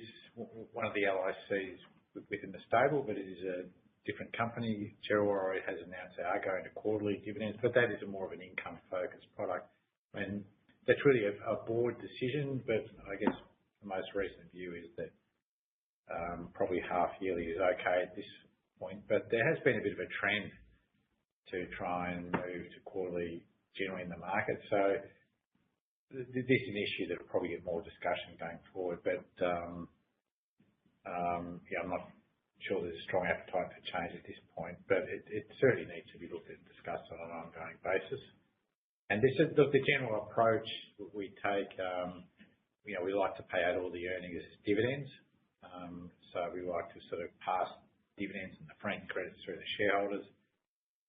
one of the LICs within the stable, but it is a different company. Djerriwarrh has announced they are going to quarterly dividends, but that is more of an income-focused product. And that's really a board decision, but I guess the most recent view is that probably half yearly is okay at this point. But there has been a bit of a trend to try and move to quarterly generally in the market. So this is an issue that will probably get more discussion going forward. But I'm not sure there's a strong appetite for change at this point, but it certainly needs to be looked at and discussed on an ongoing basis. And this is the general approach we take. We like to pay out all the earnings as dividends. So we like to sort of pass dividends and the franking credits through the shareholders.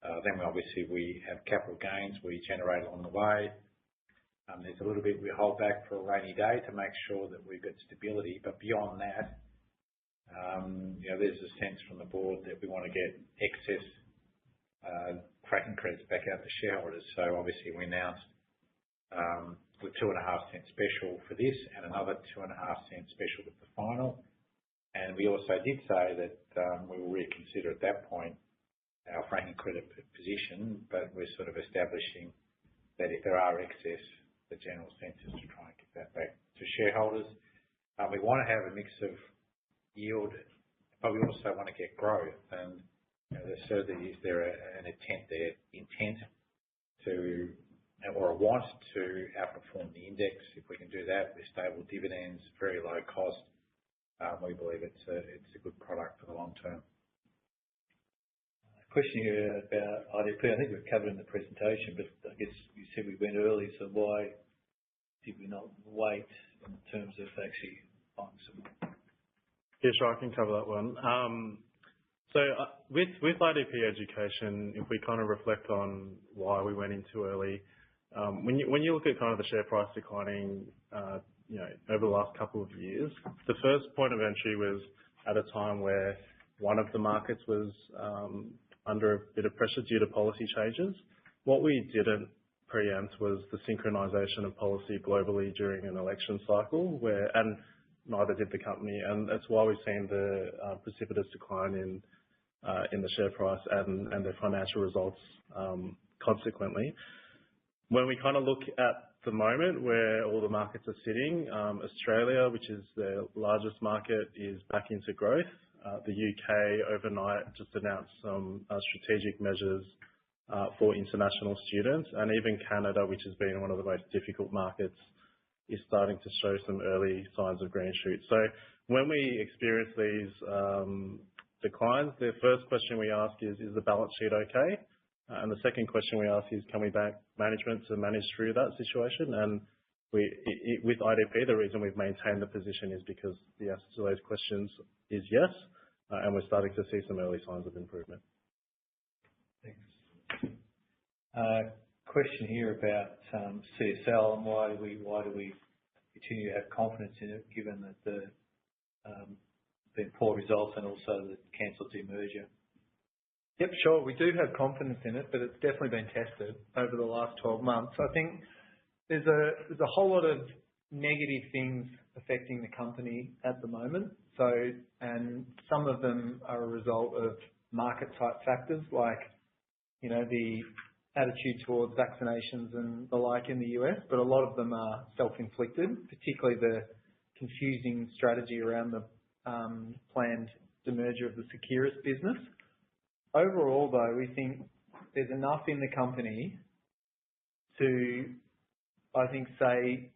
Then obviously we have capital gains we generate along the way. There's a little bit we hold back for a rainy day to make sure that we've got stability. But beyond that, there's a sense from the board that we want to get excess franking credits back out to shareholders. So obviously we announced the 2.5 cent special for this and another 2.5 cent special with the final. And we also did say that we will reconsider at that point our franking credit position, but we're sort of establishing that if there are excess, the general sense is to try and get that back to shareholders. We want to have a mix of yield, but we also want to get growth. And certainly is there an intent to or a want to outperform the index. If we can do that with stable dividends, very low cost, we believe it's a good product for the long term. Question here about IDP. I think we've covered in the presentation, but I guess you said we went early, so why did we not wait in terms of actually buying some more? Yeah, sure, I can cover that one. So with IDP Education, if we kind of reflect on why we went in too early, when you look at kind of the share price declining, over the last couple of years, the first point of entry was at a time where one of the markets was under a bit of pressure due to policy changes. What we didn't preempt was the synchronization of policy globally during an election cycle, and neither did the company, and that's why we've seen the precipitous decline in the share price and the financial results consequently. When we kind of look at the moment where all the markets are sitting, Australia, which is the largest market, is back into growth. The UK overnight just announced some strategic measures for international students, and even Canada, which has been one of the most difficult markets, is starting to show some early signs of green shoots. So when we experience these declines, the first question we ask is the balance sheet okay? And the second question we ask is, can we back management to manage through that situation? And with IDP, the reason we've maintained the position is because the answer to those questions is yes, and we're starting to see some early signs of improvement. Thanks. Question here about CSL and why do we continue to have confidence in it, given that the poor results and also the cancelled demerger? Yep, sure. We do have confidence in it, but it's definitely been tested over the last 12 months. I think there's a whole lot of negative things affecting the company at the moment. And some of them are a result of market type factors like, the attitude towards vaccinations and the like in the US, but a lot of them are self-inflicted, particularly the confusing strategy around the planned demerger of the Seqirus business. Overall, though, we think there's enough in the company to, I think, say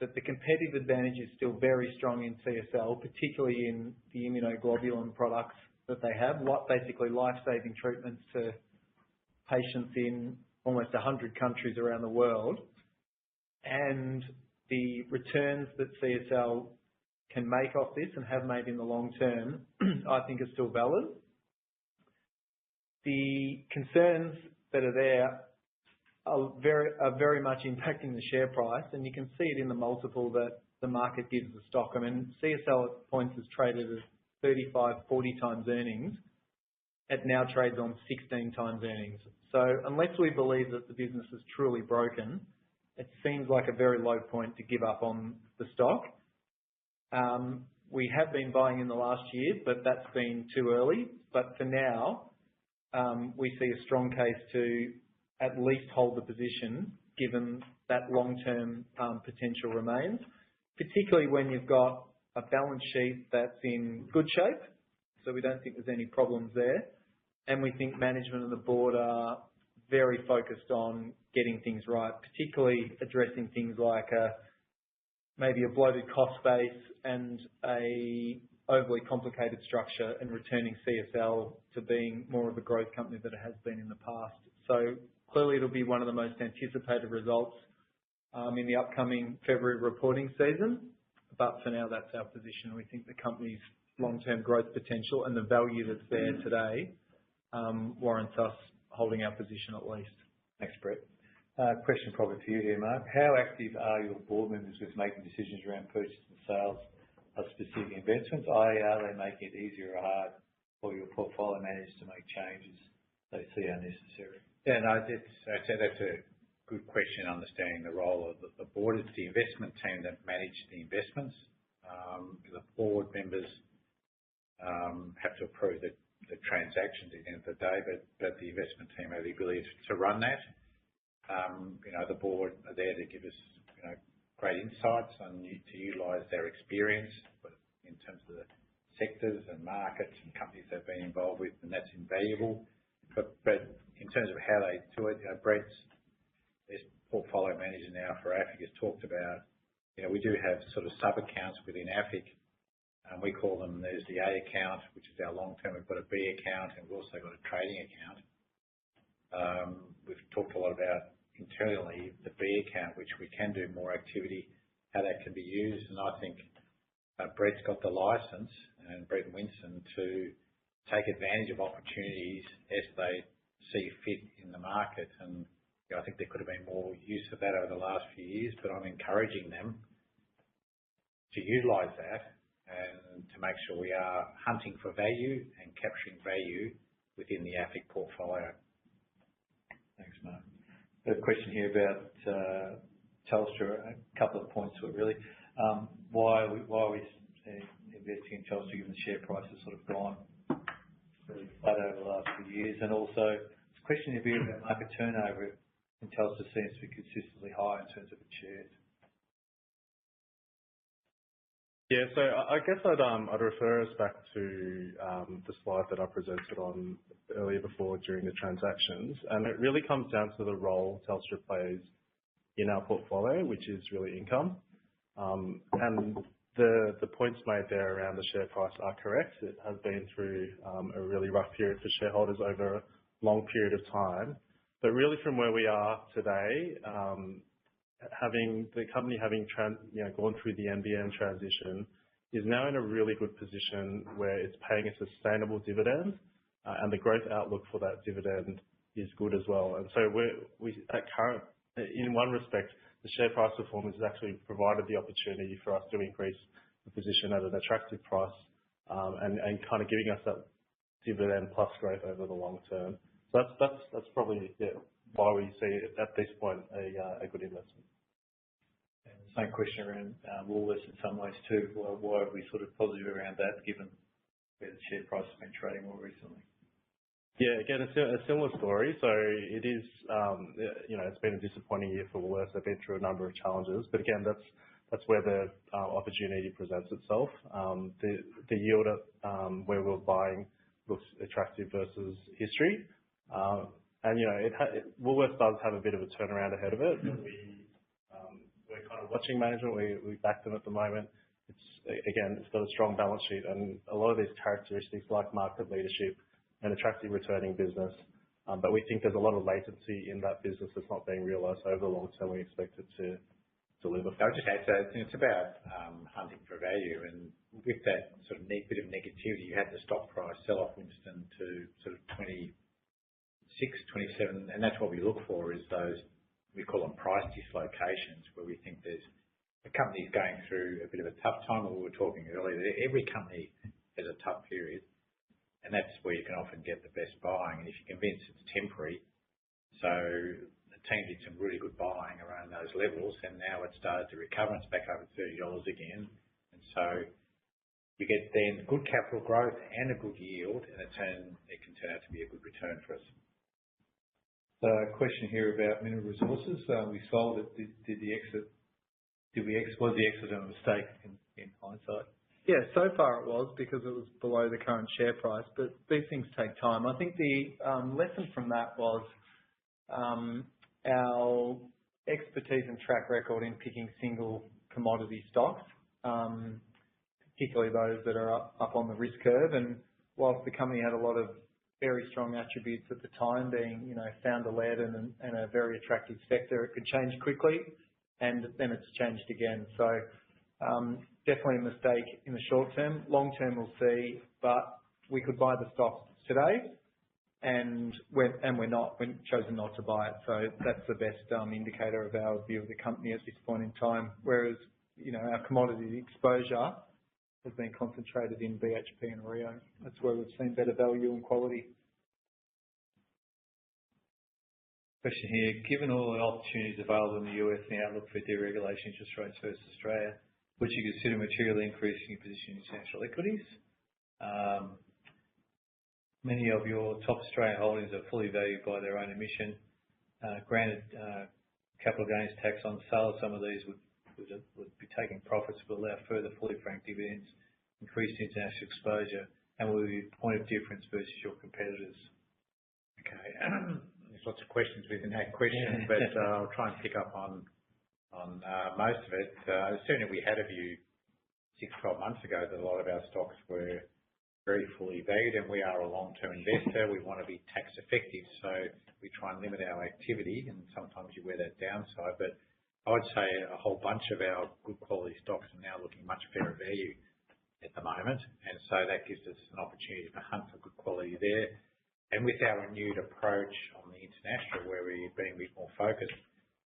that the competitive advantage is still very strong in CSL, particularly in the immunoglobulin products that they have, basically life-saving treatments to patients in almost 100 countries around the world. And the returns that CSL can make off this and have made in the long term, I think are still valid. The concerns that are there are very much impacting the share price, and you can see it in the multiple that the market gives the stock. I mean, CSL at points has traded at 35, 40 times earnings. It now trades on 16 times earnings. So unless we believe that the business is truly broken, it seems like a very low point to give up on the stock. We have been buying in the last year, but that's been too early. But for now, we see a strong case to at least hold the position, given that long-term potential remains, particularly when you've got a balance sheet that's in good shape. So we don't think there's any problems there. And we think management and the board are very focused on getting things right, particularly addressing things like maybe a bloated cost base and a overly complicated structure and returning CSL to being more of a growth company than it has been in the past. So clearly it'll be one of the most anticipated results in the upcoming February reporting season. But for now, that's our position. We think the company's long-term growth potential and the value that's there today warrants us holding our position at least. Thanks, Brett. Question probably for you here, Mark. How active are your board members with making decisions around purchase and sales of specific investments? I.e., are they making it easier or hard for your portfolio managers to make changes they see are necessary? Yeah, no, I'd say that's a good question, understanding the role of the board. It's the investment team that manage the investments. The board members have to approve the transactions at the end of the day, but the investment team have the ability to run that. The board are there to give us, great insights and to utilise their experience, but in terms of the sectors and markets and companies they've been involved with, and that's invaluable. But in terms of how they do it, Brett's portfolio manager now for AFIC has talked about, we do have sort of sub-accounts within AFIC. We call them, there's the A account, which is our long-term. We've got a B account, and we've also got a trading account. We've talked a lot about internally the B account, which we can do more activity, how that can be used. And I think Brett's got the license, and Brett and Winston, to take advantage of opportunities as they see fit in the market. And I think there could have been more use of that over the last few years, but I'm encouraging them to utilise that and to make sure we are hunting for value and capturing value within the AFIC portfolio. Thanks, Mark. A question here about Telstra. A couple of points to it, really. Why are we investing in Telstra given the share price has sort of gone really flat over the last few years? And also, it's a question here about market turnover in Telstra seems to be consistently high in terms of its shares. Yeah, so I guess I'd refer us back to the slide that I presented on earlier during the transactions, and it really comes down to the role Telstra plays in our portfolio, which is really income. And the points made there around the share price are correct. It has been through a really rough period for shareholders over a long period of time. But really, from where we are today, the company having gone through the NBN transition is now in a really good position where it's paying a sustainable dividend, and the growth outlook for that dividend is good as well. And so in one respect, the share price performance has actually provided the opportunity for us to increase the position at an attractive price, and kind of giving us that dividend plus growth over the long term. So that's probably why we see it at this point a good investment. And the same question around Woolworths in some ways too. Why are we sort of positive around that, given where the share price has been trading more recently? Yeah, again, a similar story. So it is, it's been a disappointing year for Woolworths. They've been through a number of challenges, but again, that's where the opportunity presents itself. The yield where we're buying looks attractive versus history. And Woolworths does have a bit of a turnaround ahead of it. We're kind of watching management. We back them at the moment. It's got a strong balance sheet and a lot of these characteristics like market leadership and attractive returning business. But we think there's a lot of latency in that business that's not being realised. Over the long term, we expect it to deliver. I'll just add to that. It's about hunting for value, and with that sort of bit of negativity, you had the stock price sell off Winston to sort of 26, 27, and that's what we look for, is those, we call them price dislocations, where we think there's a company's going through a bit of a tough time. We were talking earlier, every company has a tough period, and that's where you can often get the best buying. And if you're convinced it's temporary, so the team did some really good buying around those levels, and now it's started to recover. It's back over $30 again, and so you get then good capital growth and a good yield, and it can turn out to be a good return for us. A question here about Mineral Resources. We sold it. Was the exit a mistake in hindsight? Yeah, so far it was, because it was below the current share price, but these things take time. I think the lesson from that was our expertise and track record in picking single commodity stocks, particularly those that are up on the risk curve. And whilst the company had a lot of very strong attributes at the time, being founder-led and a very attractive sector, it could change quickly, and then it's changed again. So definitely a mistake in the short term. Long term, we'll see, but we could buy the stock today, and we've chosen not to buy it. So that's the best indicator of our view of the company at this point in time. Whereas our commodity exposure has been concentrated in BHP and Rio. That's where we've seen better value and quality. Question here. Given all the opportunities available in the US and the outlook for deregulation interest rates versus Australia, would you consider materially increasing your position in international equities? Many of your top Australian holdings are fully valued by their own emission. Granted, capital gains tax on sale of some of these would be taking profits, but allow further fully franked dividends, increased international exposure, and will be a point of difference versus your competitors. Okay. There's lots of questions within that question, but I'll try and pick up on most of it. Certainly, we had a view 6-12 months ago that a lot of our stocks were very fully valued, and we are a long-term investor. We want to be tax effective, so we try and limit our activity, and sometimes you wear that downside. But I would say a whole bunch of our good quality stocks are now looking much fairer value at the moment, and so that gives us an opportunity to hunt for good quality there. And with our renewed approach on the international, where we're being a bit more focused,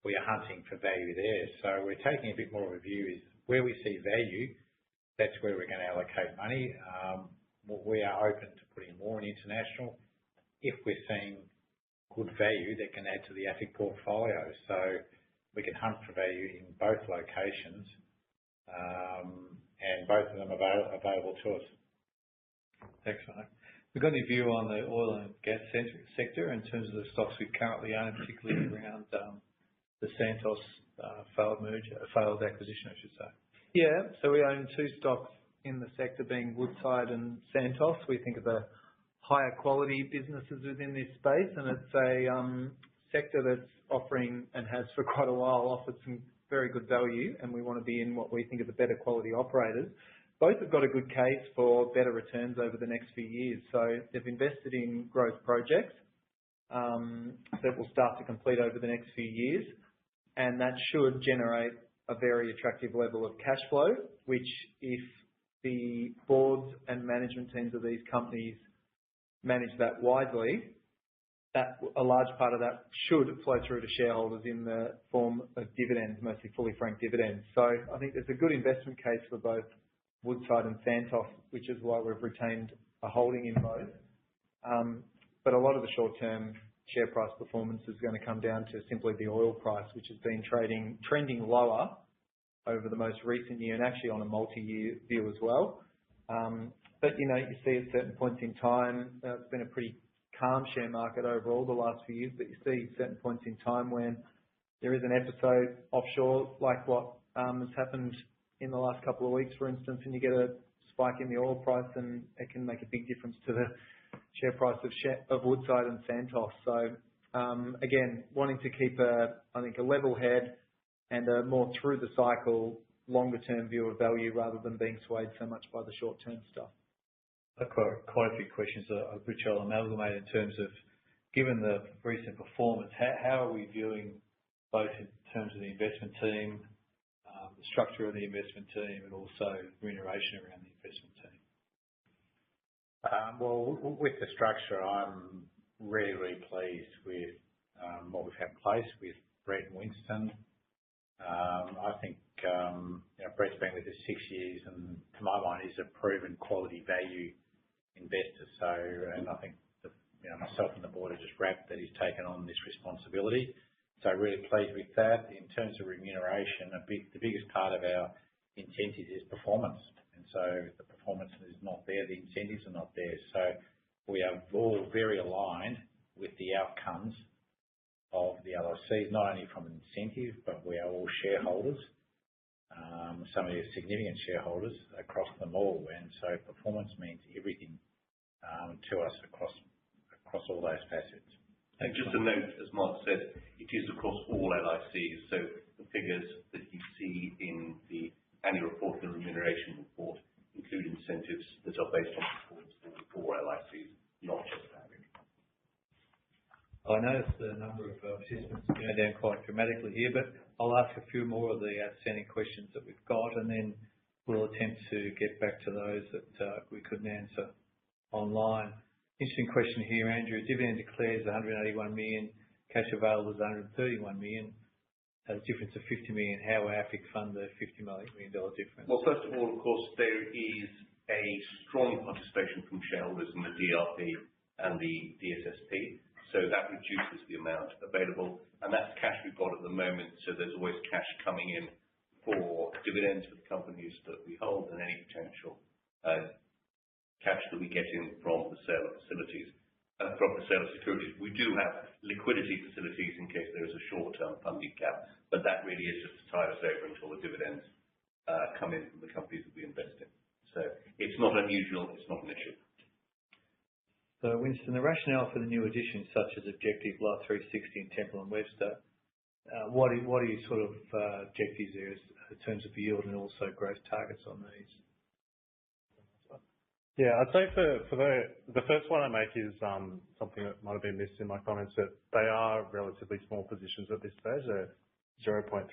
we are hunting for value there. So we're taking a bit more of a view is where we see value, that's where we're going to allocate money. We are open to putting more in international if we're seeing good value that can add to the AFIC portfolio. So we can hunt for value in both locations, and both of them available to us. Thanks, Mark. We've got any view on the oil and gas sector in terms of the stocks we currently own, particularly around the Santos failed acquisition, I should say? Yeah, so we own two stocks in the sector, being Woodside and Santos. We think of the higher quality businesses within this space, and it's a sector that's offering, and has for quite a while, offered some very good value, and we want to be in what we think are the better quality operators. Both have got a good case for better returns over the next few years. So they've invested in growth projects that will start to complete over the next few years, and that should generate a very attractive level of cash flow, which, if the boards and management teams of these companies manage that wisely, that a large part of that should flow through to shareholders in the form of dividends, mostly fully franked dividends. So I think there's a good investment case for both Woodside and Santos, which is why we've retained a holding in both. But a lot of the short-term share price performance is going to come down to simply the oil price, which has been trending lower over the most recent year, and actually on a multi-year view as well. But you see at certain points in time, it's been a pretty calm share market overall the last few years, but you see certain points in time when there is an episode offshore, like what has happened in the last couple of weeks, for instance, and you get a spike in the oil price, and it can make a big difference to the share price of Woodside and Santos. So again, wanting to keep a level head and a more through the cycle, longer term view of value, rather than being swayed so much by the short term stuff. I've got quite a few questions which I'll amalgamate in terms of, given the recent performance, how are we viewing both in terms of the investment team, the structure of the investment team, and also remuneration around the investment team? Well, with the structure, I'm really, really pleased with what we've had in place with Brett and Winston. I think Brett's been with us 6 years, and to my mind, he's a proven quality value investor. So, and I think myself and the board are just rapt that he's taken on this responsibility. So really pleased with that. In terms of remuneration, the biggest part of our incentives is performance. And so if the performance is not there, the incentives are not there. So we are all very aligned with the outcomes of the LICs, not only from an incentive, but we are all shareholders. Some of you are significant shareholders across them all. And so performance means everything to us across all those facets. And just a note, as Mark said, it is across all LICs. So the figures that you see in the annual report and remuneration report include incentives that are based on performance for LICs, not just AFIC. I noticed the number of participants going down quite dramatically here, but I'll ask a few more of the outstanding questions that we've got, and then we'll attempt to get back to those that we couldn't answer online. Interesting question here, Andrew. Dividend declares 181 million, cash available is 131 million. A difference of 50 million. How will AFIC fund the $50 million difference? Well, first of all, of course, there is a strong participation from shareholders in the DRP and the DSSP, so that reduces the amount available, and that's cash we've got at the moment, so there's always cash coming in for dividends for the companies that we hold and any potential cash that we get in from the sale of facilities. From the sale of securities. We do have liquidity facilities in case there is a short-term funding gap, but that really is just to tide us over until the dividends come in from the companies that we invest in. So it's not unusual, it's not an issue. So Winston, the rationale for the new additions such as Objective, Life360 and Temple & Webster, what are your sort of objectives there in terms of yield and also growth targets on these? Yeah, I'd say for the first one I make is something that might have been missed in my comments, that they are relatively small positions at this stage. They're 0.3%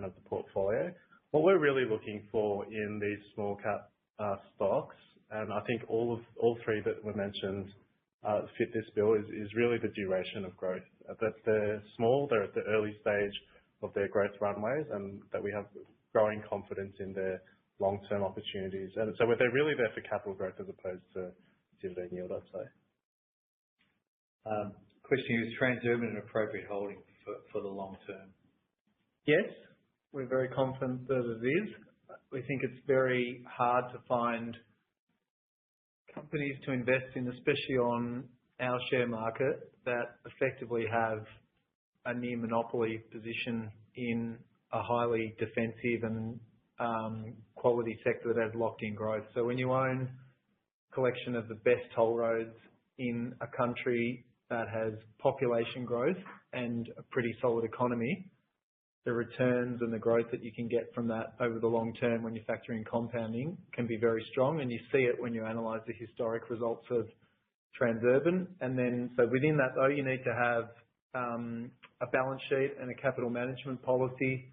of the portfolio. What we're really looking for in these small cap stocks, and I think all three that were mentioned fit this bill, is really the duration of growth. That they're small, they're at the early stage of their growth runways, and that we have growing confidence in their long-term opportunities. And so they're really there for capital growth as opposed to dividend yield, I'd say. Question here, is Transurban an appropriate holding for the long term? Yes, we're very confident that it is. We think it's very hard to find companies to invest in, especially on our share market, that effectively have a near monopoly position in a highly defensive and quality sector that has locked in growth. So when you own a collection of the best toll roads in a country that has population growth and a pretty solid economy, the returns and the growth that you can get from that over the long term when you factor in compounding can be very strong, and you see it when you analyse the historic results of Transurban. And then, so within that though, you need to have a balance sheet and a capital management policy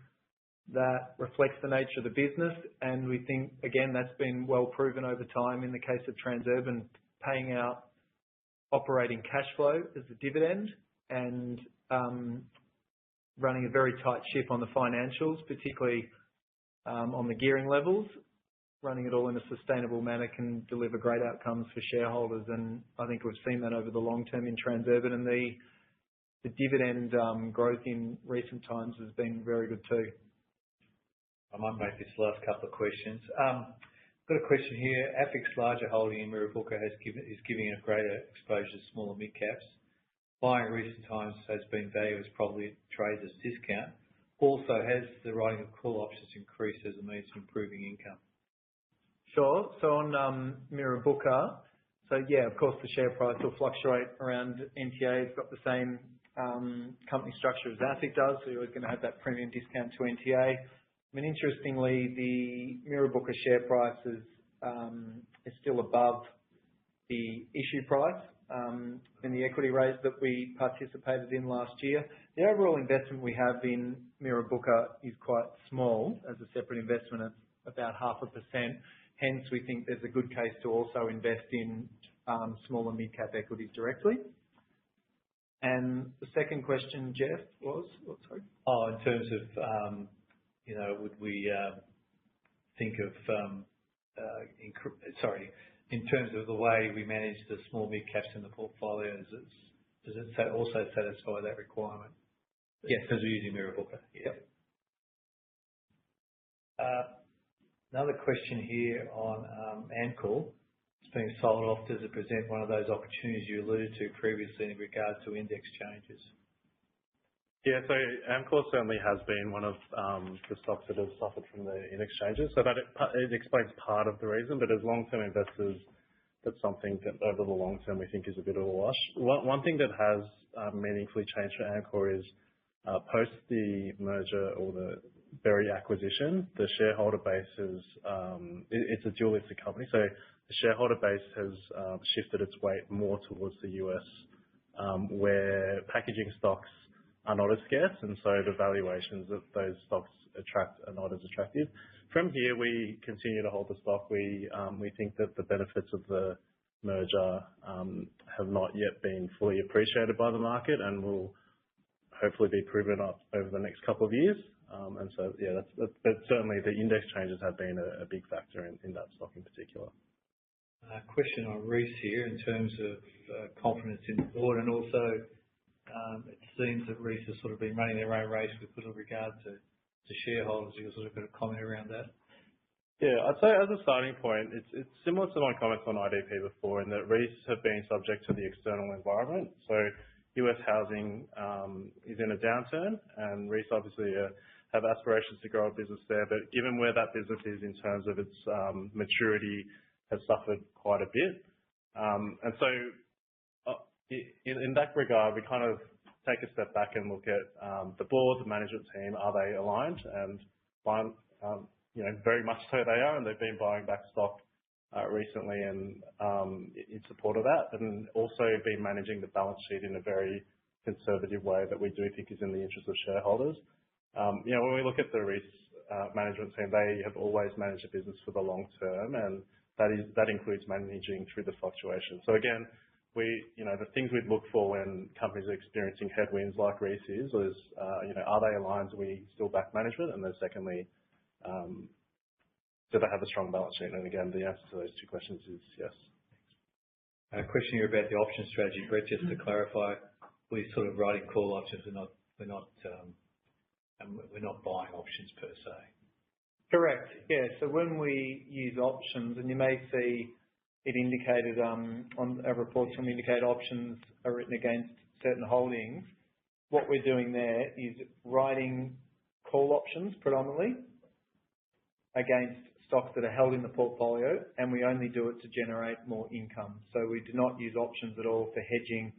that reflects the nature of the business. And we think, again, that's been well proven over time in the case of Transurban, paying out operating cash flow as a dividend and running a very tight ship on the financials, particularly on the gearing levels. Running it all in a sustainable manner can deliver great outcomes for shareholders, and I think we've seen that over the long term in Transurban, and the dividend growth in recent times has been very good too. I might make this last couple of questions. Got a question here. AFIC's larger holding in Mirrabooka is giving it greater exposure to smaller mid caps. Buying in recent times has been valued as probably trades as discount. Also, has the writing of call options increased as a means of improving income? Sure. So on Mirrabooka, so yeah, of course the share price will fluctuate around NTA. It's got the same company structure as AFIC does, so you're always going to have that premium discount to NTA. I mean, interestingly, the Mirrabooka share price is still above the issue price in the equity raise that we participated in last year. The overall investment we have in Mirrabooka is quite small as a separate investment at about 0.5%. Hence, we think there's a good case to also invest in small and mid-cap equities directly. And the second question, Jeff, was what? Sorry. Oh, in terms of would we think of in terms of the way we manage the small mid caps in the portfolio, does it also satisfy that requirement? Yes, because we're using Mirrabooka. Yep. Another question here on Amcor. It's being sold off. Does it present one of those opportunities you alluded to previously in regard to index changes? Yeah, so Amcor certainly has been one of the stocks that have suffered from the index changes. So that it explains part of the reason, but as long-term investors, that's something that over the long term we think is a bit of a wash. One thing that has meaningfully changed for Amcor is post the merger or the Berry acquisition, the shareholder base is, it's a dual listed company. So the shareholder base has shifted its weight more towards the US, where packaging stocks are not as scarce, and so the valuations that those stocks attract are not as attractive. From here, we continue to hold the stock. We think that the benefits of the merger have not yet been fully appreciated by the market and will hopefully be proven up over the next couple of years. And so, yeah, but certainly the index changes have been a big factor in that stock in particular. Question on Reece here in terms of confidence in the board, and also it seems that Reece has sort of been running their own race with regard to shareholders. You sort of got a comment around that? Yeah, I'd say as a starting point, it's similar to my comments on IDP before, in that Reece have been subject to the external environment. So US housing is in a downturn, and Reece obviously have aspirations to grow a business there. But given where that business is in terms of its maturity, has suffered quite a bit. And so in that regard, we kind of take a step back and look at the board, the management team, are they aligned? And very much so they are, and they've been buying back stock recently and in support of that, and also been managing the balance sheet in a very conservative way that we do think is in the interest of shareholders. When we look at the Reece management team, they have always managed the business for the long term, and that includes managing through the fluctuation. So again, the things we'd look for when companies are experiencing headwinds like Reece is, are they aligned? Do we still back management? And then secondly, do they have a strong balance sheet? And again, the answer to those two questions is yes. A question here about the option strategy, Brett. Just to clarify, we're sort of writing call options. We're not buying options per se. Correct. Yeah. So when we use options, and you may see it indicated on our reports, when we indicate options are written against certain holdings, what we're doing there is writing call options predominantly against stocks that are held in the portfolio, and we only do it to generate more income. So we do not use options at all for hedging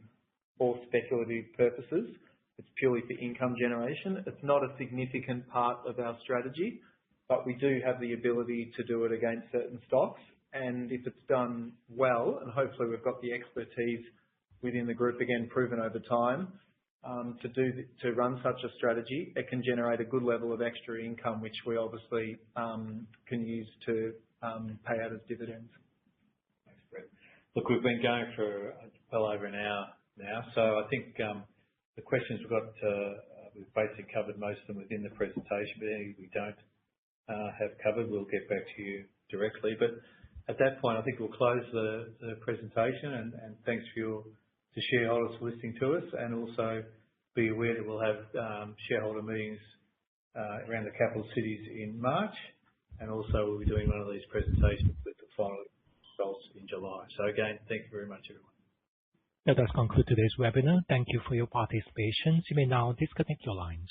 or speculative purposes. It's purely for income generation. It's not a significant part of our strategy, but we do have the ability to do it against certain stocks. And if it's done well, and hopefully we've got the expertise within the group, again, proven over time, to run such a strategy, it can generate a good level of extra income, which we obviously can use to pay out as dividends. Thanks, Brett. Look, we've been going for well over an hour now, so I think the questions we've basically covered most of them within the presentation, but anything we don't have covered, we'll get back to you directly. But at that point, I think we'll close the presentation, and thanks to shareholders for listening to us, and also be aware that we'll have shareholder meetings around the capital cities in March, and also we'll be doing one of these presentations with the final results in July. So again, thank you very much, everyone. That does conclude today's webinar. Thank you for your participation. You may now disconnect your lines.